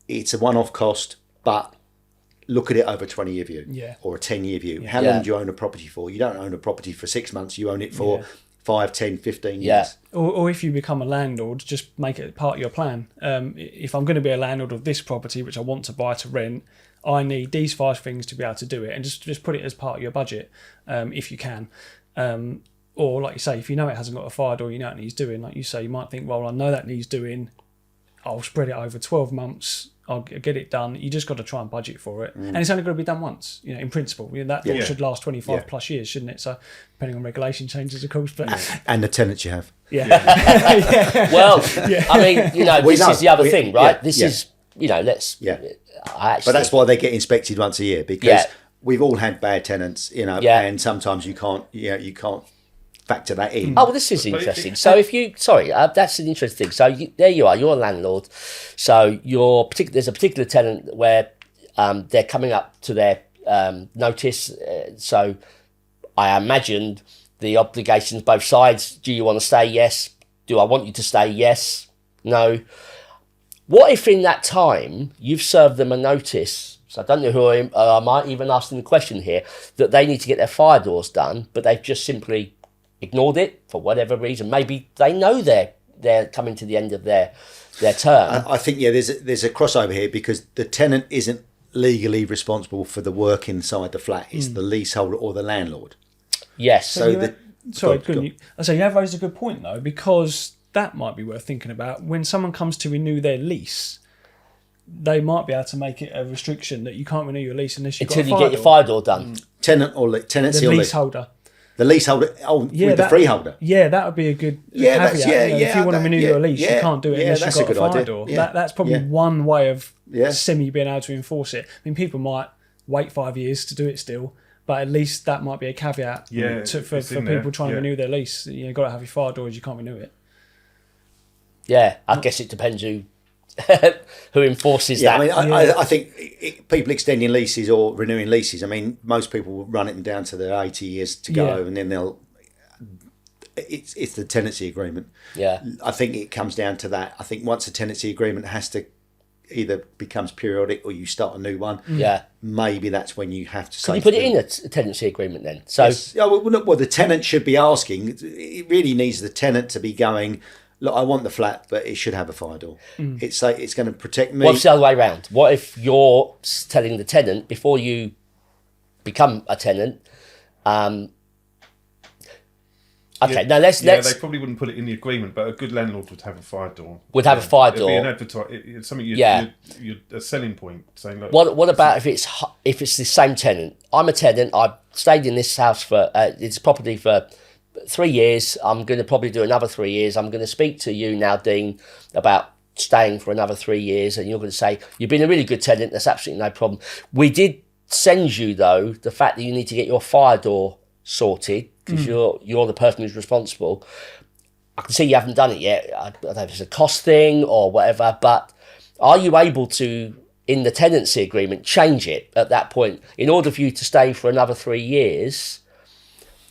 it's a one-off cost, but look at it over a 20-year view or a 10-year view. How long do you own a property for? You don't own a property for 6 months. You own it for 5, 10, 15 years. Or if you become a landlord, just make it part of your plan. If I'm going to be a landlord of this property, which I want to buy to rent, I need these 5 things to be able to do it. And just put it as part of your budget if you can. Or like you say, if you know it hasn't got a fire door, you know it needs doing. Like you say, you might think, well, I know that needs doing. I'll spread it over 12 months. I'll get it done. You just got to try and budget for it. And it's only got to be done once, in principle. That door should last 25 plus years, shouldn't it? So depending on regulation changes, of course. But and the tenants you have. Well, I mean, this is the other thing, right? This is, let's... But that's why they get inspected once a year, because we've all had bad tenants, and sometimes you can't factor that in. Oh, well, this is interesting. So that's an interesting thing. So there you are, you're a landlord. So there's a particular tenant where they're coming up to their notice. So I imagined the obligations both sides. Do you want to stay? Yes. Do I want you to stay? Yes. No. What if in that time you've served them a notice? So I don't know who I might even ask them the question here, that they need to get their fire doors done, but they've just simply ignored it for whatever reason. Maybe they know they're coming to the end of their term. I think there's a crossover here, because the tenant isn't legally responsible for the work inside the flat. It's the leaseholder or the landlord. Yes. You have raised a good point though, because that might be worth thinking about. When someone comes to renew their lease, they might be able to make it a restriction that you can't renew your lease until you get your fire door done. Tenancy or leaseholder. The leaseholder, with the freeholder. Yeah, that would be a good caveat. If you want to renew your lease, you can't do it unless you've got a fire door. That's probably one way of semi being able to enforce it. I mean, people might wait 5 years to do it still, but at least that might be a caveat for people trying to renew their lease. You've got to have your fire doors, you can't renew it. Yeah, I guess it depends who enforces that. I think people extending leases or renewing leases, most people will run it down to their 80 years to go, and then it's the tenancy agreement. Yeah. I think it comes down to that. I think once a tenancy agreement has to either becomes periodic or you start a new one, maybe that's when you have to say... Can you put it in a tenancy agreement then? So yes. Well, the tenant should be asking. It really needs the tenant to be going, look, I want the flat, but it should have a fire door. It's going to protect me. What's the other way around? What if you're telling the tenant, before you become a tenant, okay, now let's... they probably wouldn't put it in the agreement, but a good landlord would have a fire door. Would have a fire door. It'd be it's something a selling point, saying, look... What about if it's the same tenant? I'm a tenant, I've stayed in this house for... this property for 3 years. I'm going to probably do another 3 years. I'm going to speak to you now, Dean, about staying for another 3 years, and you're going to say, you've been a really good tenant, that's absolutely no problem. We did send you, though, the fact that you need to get your fire door sorted, because you're the person who's responsible. I can see you haven't done it yet. I don't know if it's a cost thing or whatever, but are you able to in the tenancy agreement, change it at that point. In order for you to stay for another 3 years,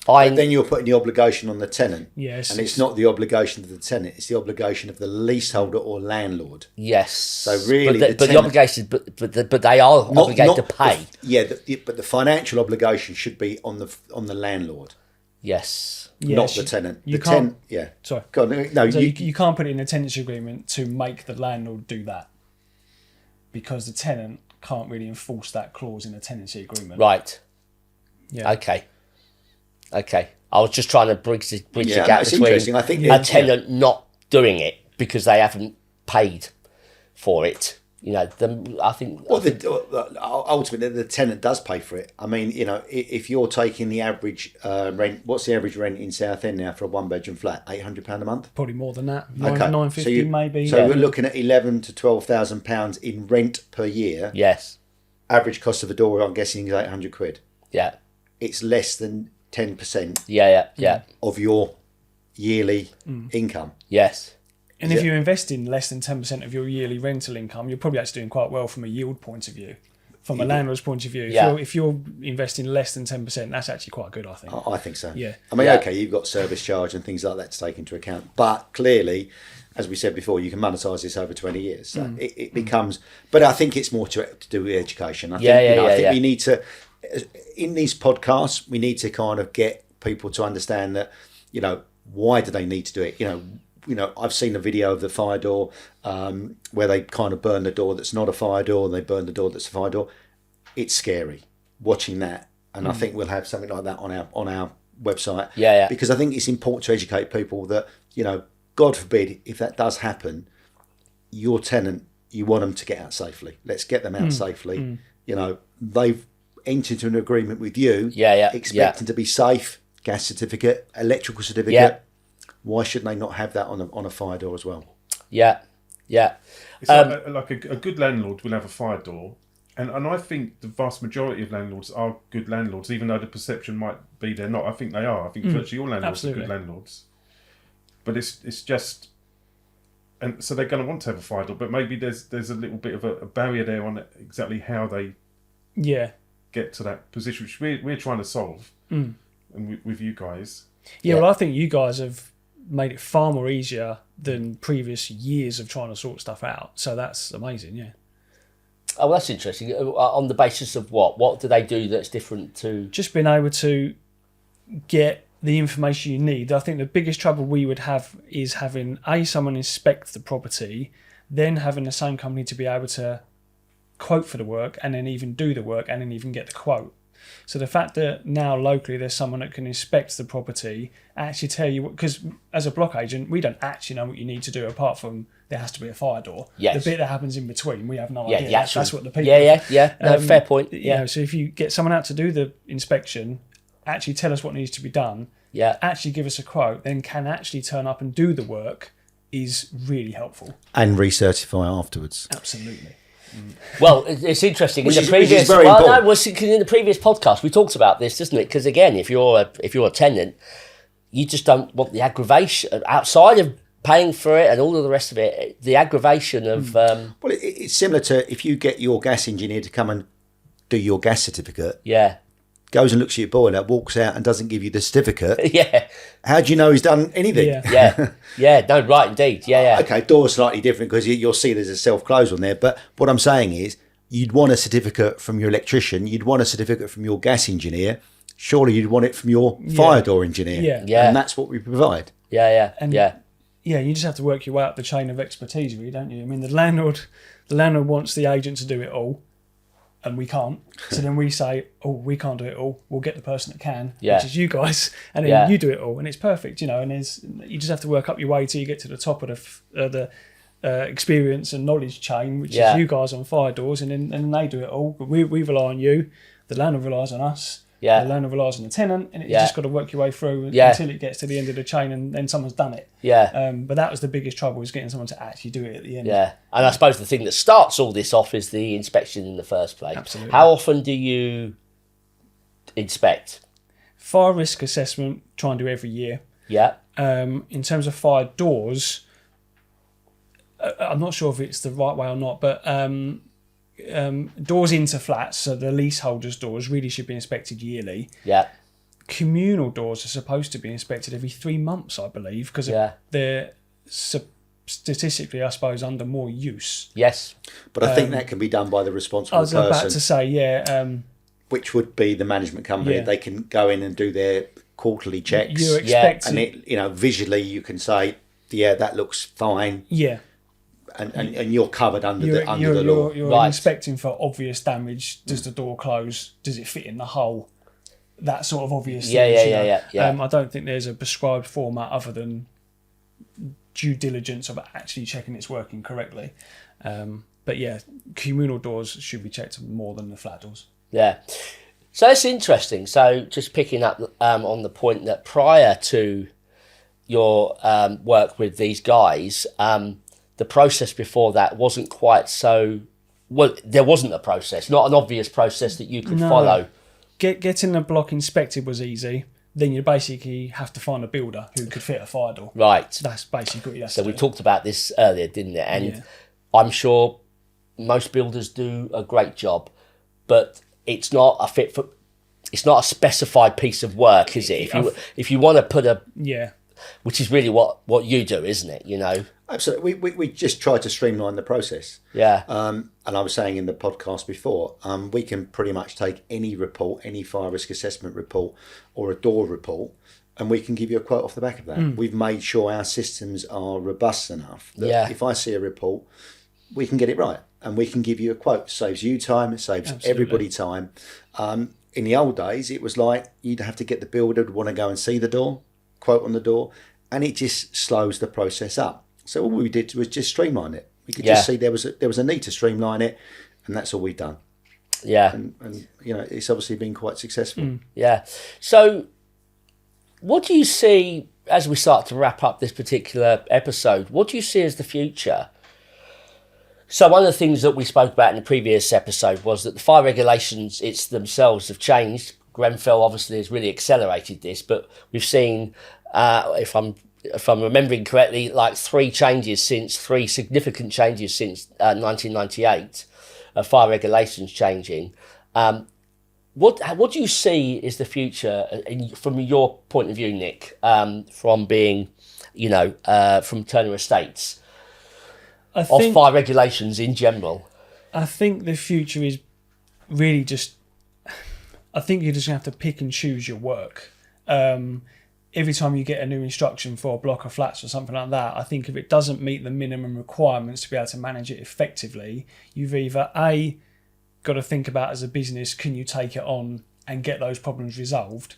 But then you're putting the obligation on the tenant. Yes. And it's not the obligation of the tenant, it's the obligation of the leaseholder or landlord. yes. So really, but the obligation, but they are obligated to pay. But the financial obligation should be on the landlord, Yes. not the tenant. You The can't. yeah. Sorry. Go on, no, So you, you can't put it in a tenancy agreement to make the landlord do that, because the tenant can't really enforce that clause in a tenancy agreement. Right. Yeah. Okay. I was just trying to bridge the Yeah, gap it's between interesting. I think a tenant not doing it because they haven't paid for it. You know, ultimately the tenant does pay for it. I mean, you know, if you're taking the average rent, what's the average rent in Southend now for a 1-bedroom flat? £800 a month. Probably more than that. Okay. £950 maybe. So we're looking at £11,000 to £12,000 in rent per year. yes. Average cost of a door, I'm guessing, is £800. Yeah. It's less than 10% Yeah. of your yearly income. Yes. And if you invest in less than 10% of your yearly rental income, you're probably actually doing quite well from a yield point of view. From a landlord's point of view, if you're investing less than 10%, that's actually quite good, I think. I think so. Yeah. I mean, okay, you've got service charge and things like that to take into account, but clearly, as we said before, you can monetize this over 20 years. So it becomes, but I think it's more to do with education. I think we need to, in these podcasts, we need to kind of get people to understand that, you know, why do they need to do it? You know, I've seen a video of the fire door where they kind of burn the door that's not a fire door and they burn the door that's a fire door. It's scary watching that, and I think we'll have something like that on our website. Yeah. Because I think it's important to educate people that, you know, God forbid if that does happen, your tenant, you want them to get out safely. Let's get them out safely. You know, they've entered into an agreement with you, expecting to be safe. Gas certificate, electrical certificate. Yeah. Why shouldn't they not have that on a fire door as well? Yeah. It's like a good landlord will have a fire door, and I think the vast majority of landlords are good landlords, even though the perception might be they're not. I think they are. I think virtually all landlords are good landlords. But it's just, and so they're going to want to have a fire door, but maybe there's a little bit of a barrier there on exactly how they get to that position, which we're trying to solve, and with you guys. Yeah, well, I think you guys have made it far more easier than previous years of trying to sort stuff out. So that's amazing, yeah. Oh, well, that's interesting. On the basis of what? What do they do that's different to... Just being able to get the information you need. I think the biggest trouble we would have is having, someone inspect the property, then having the same company to be able to quote for the work and then even do the work and then even get the quote. So the fact that now locally there's someone that can inspect the property, actually tell you, because as a block agent, we don't actually know what you need to do apart from there has to be a fire door. Yes. The bit that happens in between, we have no Yeah, idea. the actual, that's what the people... Yeah. No, fair point. You know, so if you get someone out to do the inspection, actually tell us what needs to be done, actually give us a quote, then can actually turn up and do the work is really helpful. And recertify afterwards. Absolutely. Well, it's interesting. Which In is the previous, very important. in the previous podcast we talked about this, doesn't it? Because again, if you're a tenant, you just don't want the aggravation outside of paying for it and all of the rest of it. The aggravation of Well, it's similar to if you get your gas engineer to come and do your gas certificate. Goes and looks at your boiler, walks out and doesn't give you the certificate. How do you know he's done anything? No, right, indeed. Okay, door's slightly different because you'll see there's a self-close on there. But what I'm saying is you'd want a certificate from your electrician. You'd want a certificate from your gas engineer. Surely you'd want it from your fire door engineer. And that's what we provide. Yeah, you just have to work your way up the chain of expertise, really, don't you? I mean, the landlord wants the agent to do it all, and we can't. So then we say, we can't do it all. We'll get the person that can, which is you guys, and then you do it all, and it's perfect, you know. And you just have to work up your way till you get to the top of the experience and knowledge chain, which is you guys on fire doors, and then they do it all. But we rely on you. The landlord relies on us. The landlord relies on the tenant, and you just got to work your way through until it gets to the end of the chain, and then someone's done it. But that was the biggest trouble, is getting someone to actually do it at the end. And I suppose the thing that starts all this off is the inspection in the first place. Absolutely. How often do you inspect? Fire risk assessment, try and do every year. In terms of fire doors, I'm not sure if it's the right way or not, but doors into flats, so the leaseholders' doors really should be inspected yearly. Yeah. Communal doors are supposed to be inspected every 3 months, I believe, because they're statistically, I suppose, under more use. Yes. But I think that can be done by the responsible person. I was about to say, which would be the management company. Yeah. They can go in and do their quarterly checks. You're expecting, and it, visually you can say, yeah, that looks fine. Yeah. And you're covered under the law. You're Right. inspecting for obvious damage. Does the door close? Does it fit in the hole? That sort of obvious things. Yeah. I don't think there's a prescribed format other than due diligence of actually checking it's working correctly. But yeah, communal doors should be checked more than the flat doors. Yeah. So that's interesting. So just picking up on the point that prior to your work with these guys, the process before that wasn't quite so... Well, there wasn't a process, not an obvious process that you could follow. Getting the block inspected was easy. Then you basically have to find a builder who could fit a fire door. Right. That's basically what you have So to we do. talked about this earlier, didn't it? And I'm sure most builders do a great job, but it's not a specified piece of work, is it? If you want to put a... Yeah. Which is really what you do, isn't it? Absolutely. We just try to streamline the process. Yeah. And I was saying in the podcast before, we can pretty much take any report, any fire risk assessment report or a door report, and we can give you a quote off the back of that. We've made sure our systems are robust enough that if I see a report, we can get it right and we can give you a quote. It saves you time, it saves everybody time. In the old days, it was like you'd have to get the builder to want to go and see the door, quote on the door, and it just slows the process up. So all we did was just streamline it. We could just see there was a need to streamline it, and that's all we've done. Yeah. And it's obviously been quite successful. Yeah. So what do you see, as we start to wrap up this particular episode, what do you see as the future? So one of the things that we spoke about in the previous episode was that the fire regulations themselves have changed. Grenfell obviously has really accelerated this, but we've seen, if I'm remembering correctly, like three significant changes since 1998, fire regulations changing. What do you see is the future from your point of view, Nick, from being, from Turner Estates, of fire regulations in general? I think the future is really just... I think you're just going to have to pick and choose your work. Every time you get a new instruction for a block of flats or something like that, I think if it doesn't meet the minimum requirements to be able to manage it effectively, you've either A, got to think about as a business, can you take it on and get those problems resolved?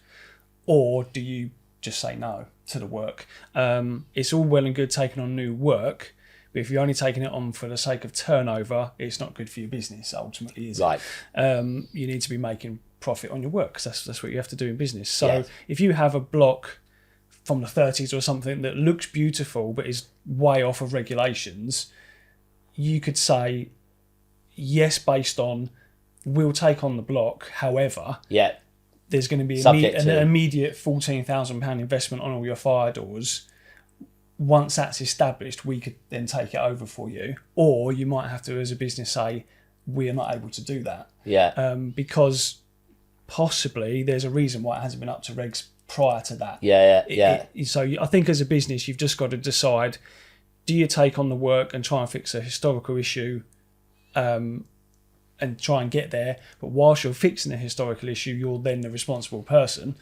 Or do you just say no to the work? It's all well and good taking on new work, but if you're only taking it on for the sake of turnover, it's not good for your business ultimately, is it? You need to be making profit on your work, because that's what you have to do in business. So if you have a block from the 30s or something that looks beautiful but is way off of regulations, you could say yes based on we'll take on the block, however there's going to be an immediate £14,000 investment on all your fire doors. Once that's established, we could then take it over for you. Or you might have to, as a business, say we are not able to do that because possibly there's a reason why it hasn't been up to regs prior to that. So I think as a business, you've just got to decide, do you take on the work and try and fix a historical issue and try and get there, but whilst you're fixing a historical issue, you're then the responsible person?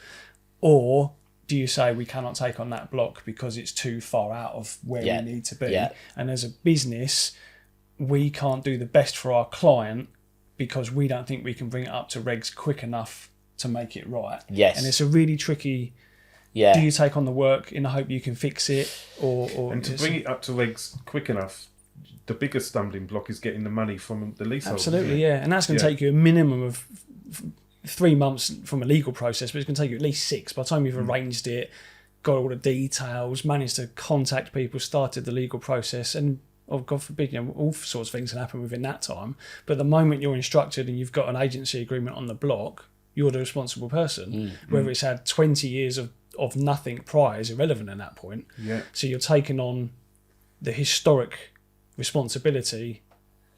Or do you say we cannot take on that block because it's too far out of where we need to be? And as a business, we can't do the best for our client because we don't think we can bring it up to regs quick enough to make it right. And it's a really tricky... Do you take on the work in the hope you can fix it, or and to bring it up to regs quick enough, the biggest stumbling block is getting the money from the leasehold. Absolutely, and that's going to take you a minimum of 3 months from a legal process, but it's going to take you at least 6 by the time you've arranged it, got all the details, managed to contact people, started the legal process, and God forbid, all sorts of things can happen within that time. But the moment you're instructed and you've got an agency agreement on the block, you're the responsible person. Whether it's had 20 years of nothing prior is irrelevant at that point. So you're taking on the historic responsibility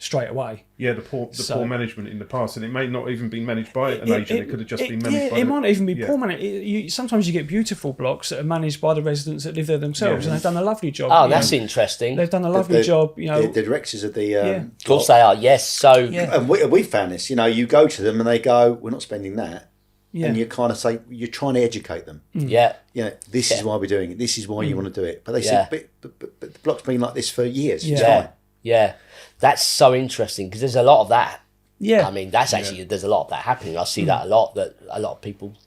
straight away. Yeah, the poor management in the past, and it may not even be managed by an agent. It could have just been managed by. It might not even be poor management. Sometimes you get beautiful blocks that are managed by the residents that live there themselves, and they've done a lovely job. Oh, that's interesting. They've done a lovely job. The directors of the. Of course they are. Yes. So. And we found this. You go to them and they go, "We're not spending that." Yeah. And you kind of say, you're trying to educate them. Yeah. This is why we're doing it. This is why you want to do it. But they say, but the block's been like this for years. Yeah. It's fine. Yeah. That's so interesting because there's a lot of that. Yeah. I mean, that's actually, there's a lot of that happening. I see that a lot of people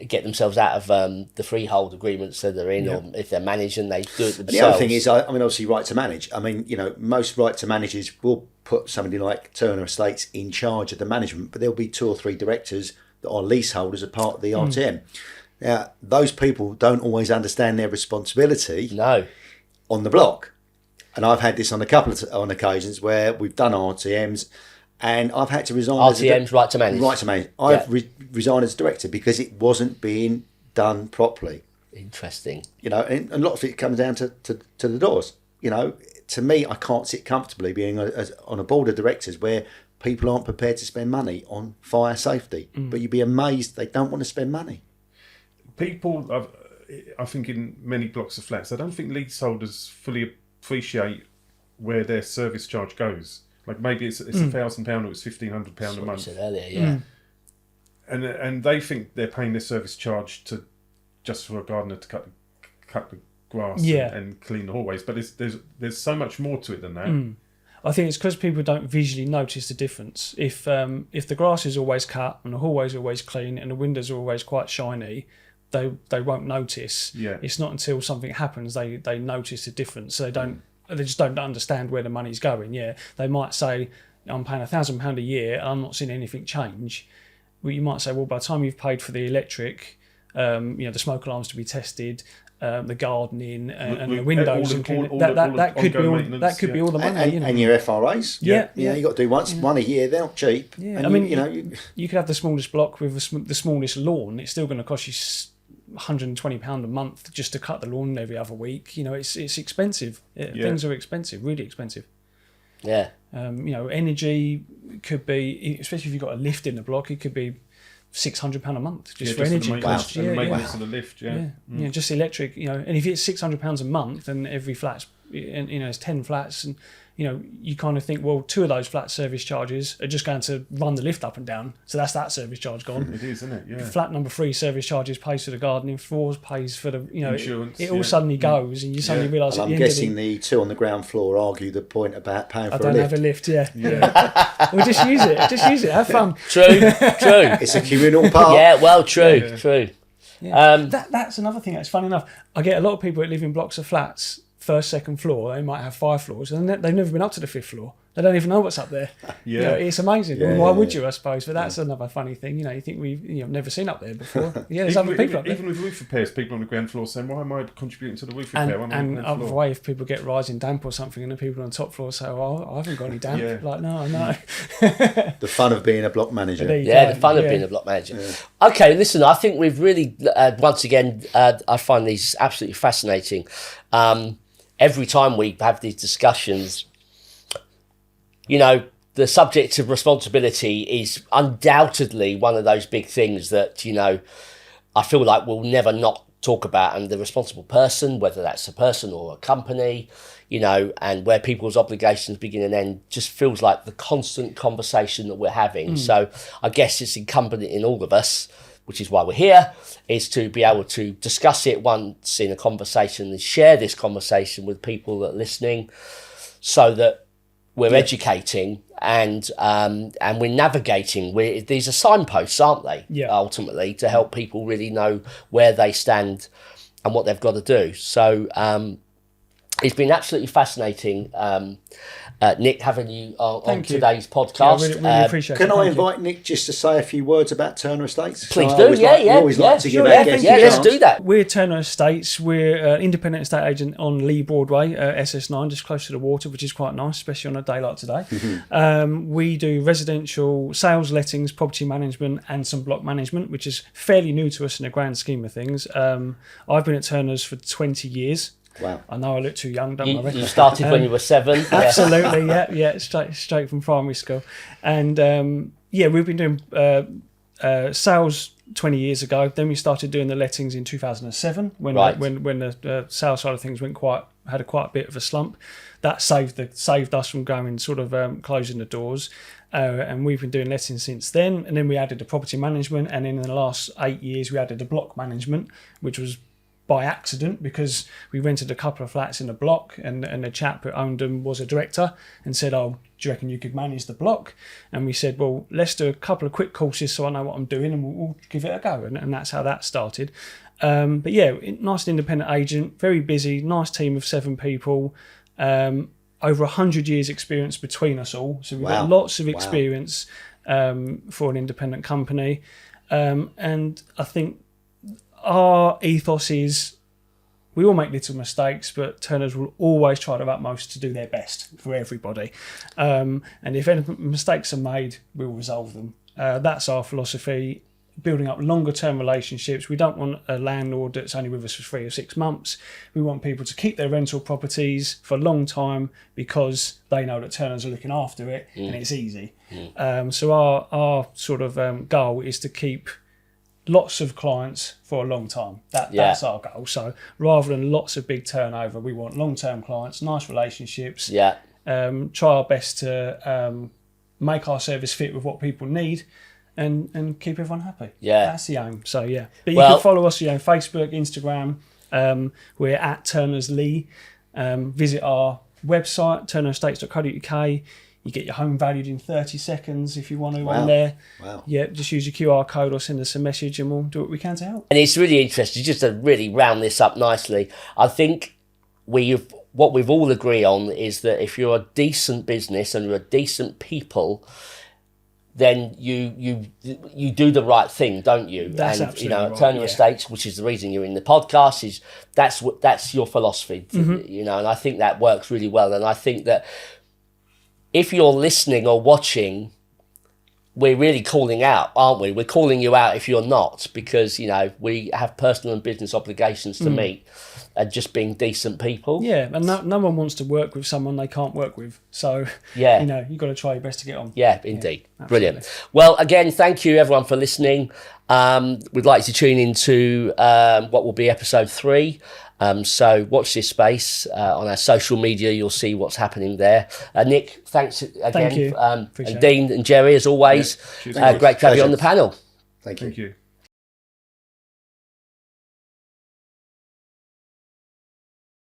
get themselves out of the freehold agreements that they're in, or if they're managing, they do it themselves. And the other thing is, obviously, right to manage. I mean, most right to managers will put somebody like Turner Estates in charge of the management, but there'll be 2 or 3 directors that are leaseholders as part of the RTM. Now, those people don't always understand their responsibility on the block. And I've had this on a couple of on occasions where we've done RTMs and I've had to resign. RTMs, right to manage. Right to manage. I've resigned as director because it wasn't being done properly. Interesting. And a lot of it comes down to the doors. To me, I can't sit comfortably being on a board of directors where people aren't prepared to spend money on fire safety. But you'd be amazed they don't want to spend money. People, I think in many blocks of flats, I don't think leaseholders fully appreciate where their service charge goes. Like maybe it's £1,000 or it's £1,500 a month. Said earlier, And they think they're paying their service charge just for a gardener to cut the grass and clean the hallways. But there's so much more to it than that. I think it's because people don't visually notice the difference. If the grass is always cut and the hallway's always clean and the windows are always quite shiny, they won't notice. Yeah. It's not until something happens they notice the difference. So they just don't understand where the money's going. Yeah, they might say, I'm paying £1,000 a year and I'm not seeing anything change. Well, you might say, well, by the time you've paid for the electric, the smoke alarms to be tested, the gardening and the windows, that could be all the money. And your FRAs. Yeah. You've got to do one a year. They're not cheap. Yeah. And I mean, you could have the smallest block with the smallest lawn. It's still going to cost you £120 a month just to cut the lawn every other week. It's expensive. Things are expensive, really expensive. Yeah. Energy could be, especially if you've got a lift in the block, it could be £600 a month just for energy costs. And the maintenance of the lift, just electric. And if it's £600 a month, and every flat's, there's 10 flats, and you kind of think, well, 2 of those flat service charges are just going to run the lift up and down, so that's that service charge gone. It is, isn't it? Yeah. Flat number 3 service charges pays for the gardening, floors pays for the insurance. It all suddenly goes, and you suddenly realise. I'm guessing the 2 on the ground floor argue the point about paying for a lift. I don't have a lift. Yeah. Well, just use it. Have fun. True. It's a communal park. Yeah. Well, true. Yeah. That's another thing that's funny enough. I get a lot of people that live in blocks of flats, first, second floor. They might have 5 floors, and they've never been up to the 5th floor. They don't even know what's up there. It's amazing. Well, why would you, I suppose? But that's another funny thing. You think we've never seen up there before. Yeah, there's other people up there. Even with roof repairs, people on the ground floor saying, "Why am I contributing to the roof repair?" And other way, if people get rising damp or something, and the people on the top floor say, "Oh, I haven't got any damp." Yeah. Like, no. The fun of being a block manager. The fun of being a block manager. Yeah. Okay, listen. I think we've really, once again, I find these absolutely fascinating. Every time we have these discussions, the subject of responsibility is undoubtedly one of those big things that, I feel like we'll never not talk about. And the responsible person, whether that's a person or a company, and where people's obligations begin and end, just feels like the constant conversation that we're having. So I guess it's incumbent in all of us, which is why we're here, is to be able to discuss it once in a conversation and share this conversation with people that are listening, so that we're educating and we're navigating. These are signposts, aren't they? Yeah. Ultimately, to help people really know where they stand and what they've got to do. So it's been absolutely fascinating, Nick, having you on today's podcast. Yeah, really appreciate it. Can I invite Nick just to say a few words about Turner Estates? Please do, we always like to give our guests a chance. Let's do that. We're Turner Estates. We're an independent estate agent on Lee Broadway, SS9, just close to the water, which is quite nice, especially on a day like today. We do residential sales, lettings, property management, and some block management, which is fairly new to us in the grand scheme of things. I've been at Turner's for 20 years. Wow. I know I look too young, don't worry. You started when you were 7. Absolutely, yeah, straight from primary school. And we've been doing sales 20 years ago. Then we started doing the lettings in 2007 when the sales side of things had quite a bit of a slump. That saved us from going sort of closing the doors. And we've been doing lettings since then. And then we added the property management, and in the last 8 years we added the block management, which was by accident because we rented a couple of flats in a block, and the chap who owned them was a director and said, "Oh, do you reckon you could manage the block?" And we said, "Well, let's do a couple of quick courses so I know what I'm doing, and we'll give it a go." And that's how that started. But yeah, nice independent agent, very busy, nice team of 7 people, over 100 years experience between us all. So we've got lots of experience for an independent company. And I think our ethos is we all make little mistakes, but Turners will always try their utmost to do their best for everybody. And if any mistakes are made, we'll resolve them. That's our philosophy. Building up longer term relationships. We don't want a landlord that's only with us for 3 or 6 months. We want people to keep their rental properties for a long time because they know that Turners are looking after it and it's easy. So our sort of goal is to keep lots of clients for a long time. That's our goal. So rather than lots of big turnover, we want long-term clients, nice relationships. Try our best to make our service fit with what people need and keep everyone happy. That's the aim. So but you can follow us, Facebook, Instagram. We're at Turners Leigh. Visit our website, turnerestates.co.uk. You get your home valued in 30 seconds if you want to on there. Yeah, just use your QR code or send us a message and we'll do what we can to help. And it's really interesting, just to really round this up nicely. I think what we've all agreed on is that if you're a decent business and you're a decent people, then you do the right thing, don't you? That's and absolutely right, Turner Estates, which is the reason you're in the podcast, that's your philosophy. And I think that works really well. And I think that if you're listening or watching, we're really calling out, aren't we? We're calling you out if you're not, because, we have personal and business obligations to meet and just being decent people. Yeah, and no one wants to work with someone they can't work with. So, you've got to try your best to get on. Yeah, indeed. Yeah, brilliant. Well, again, thank you everyone for listening. We'd like to tune into what will be episode 3. So watch this space on our social media. You'll see what's happening there. Nick, thanks again. Thank you. And Dean and Gerry, as always. Great to have you on the panel. Thank you.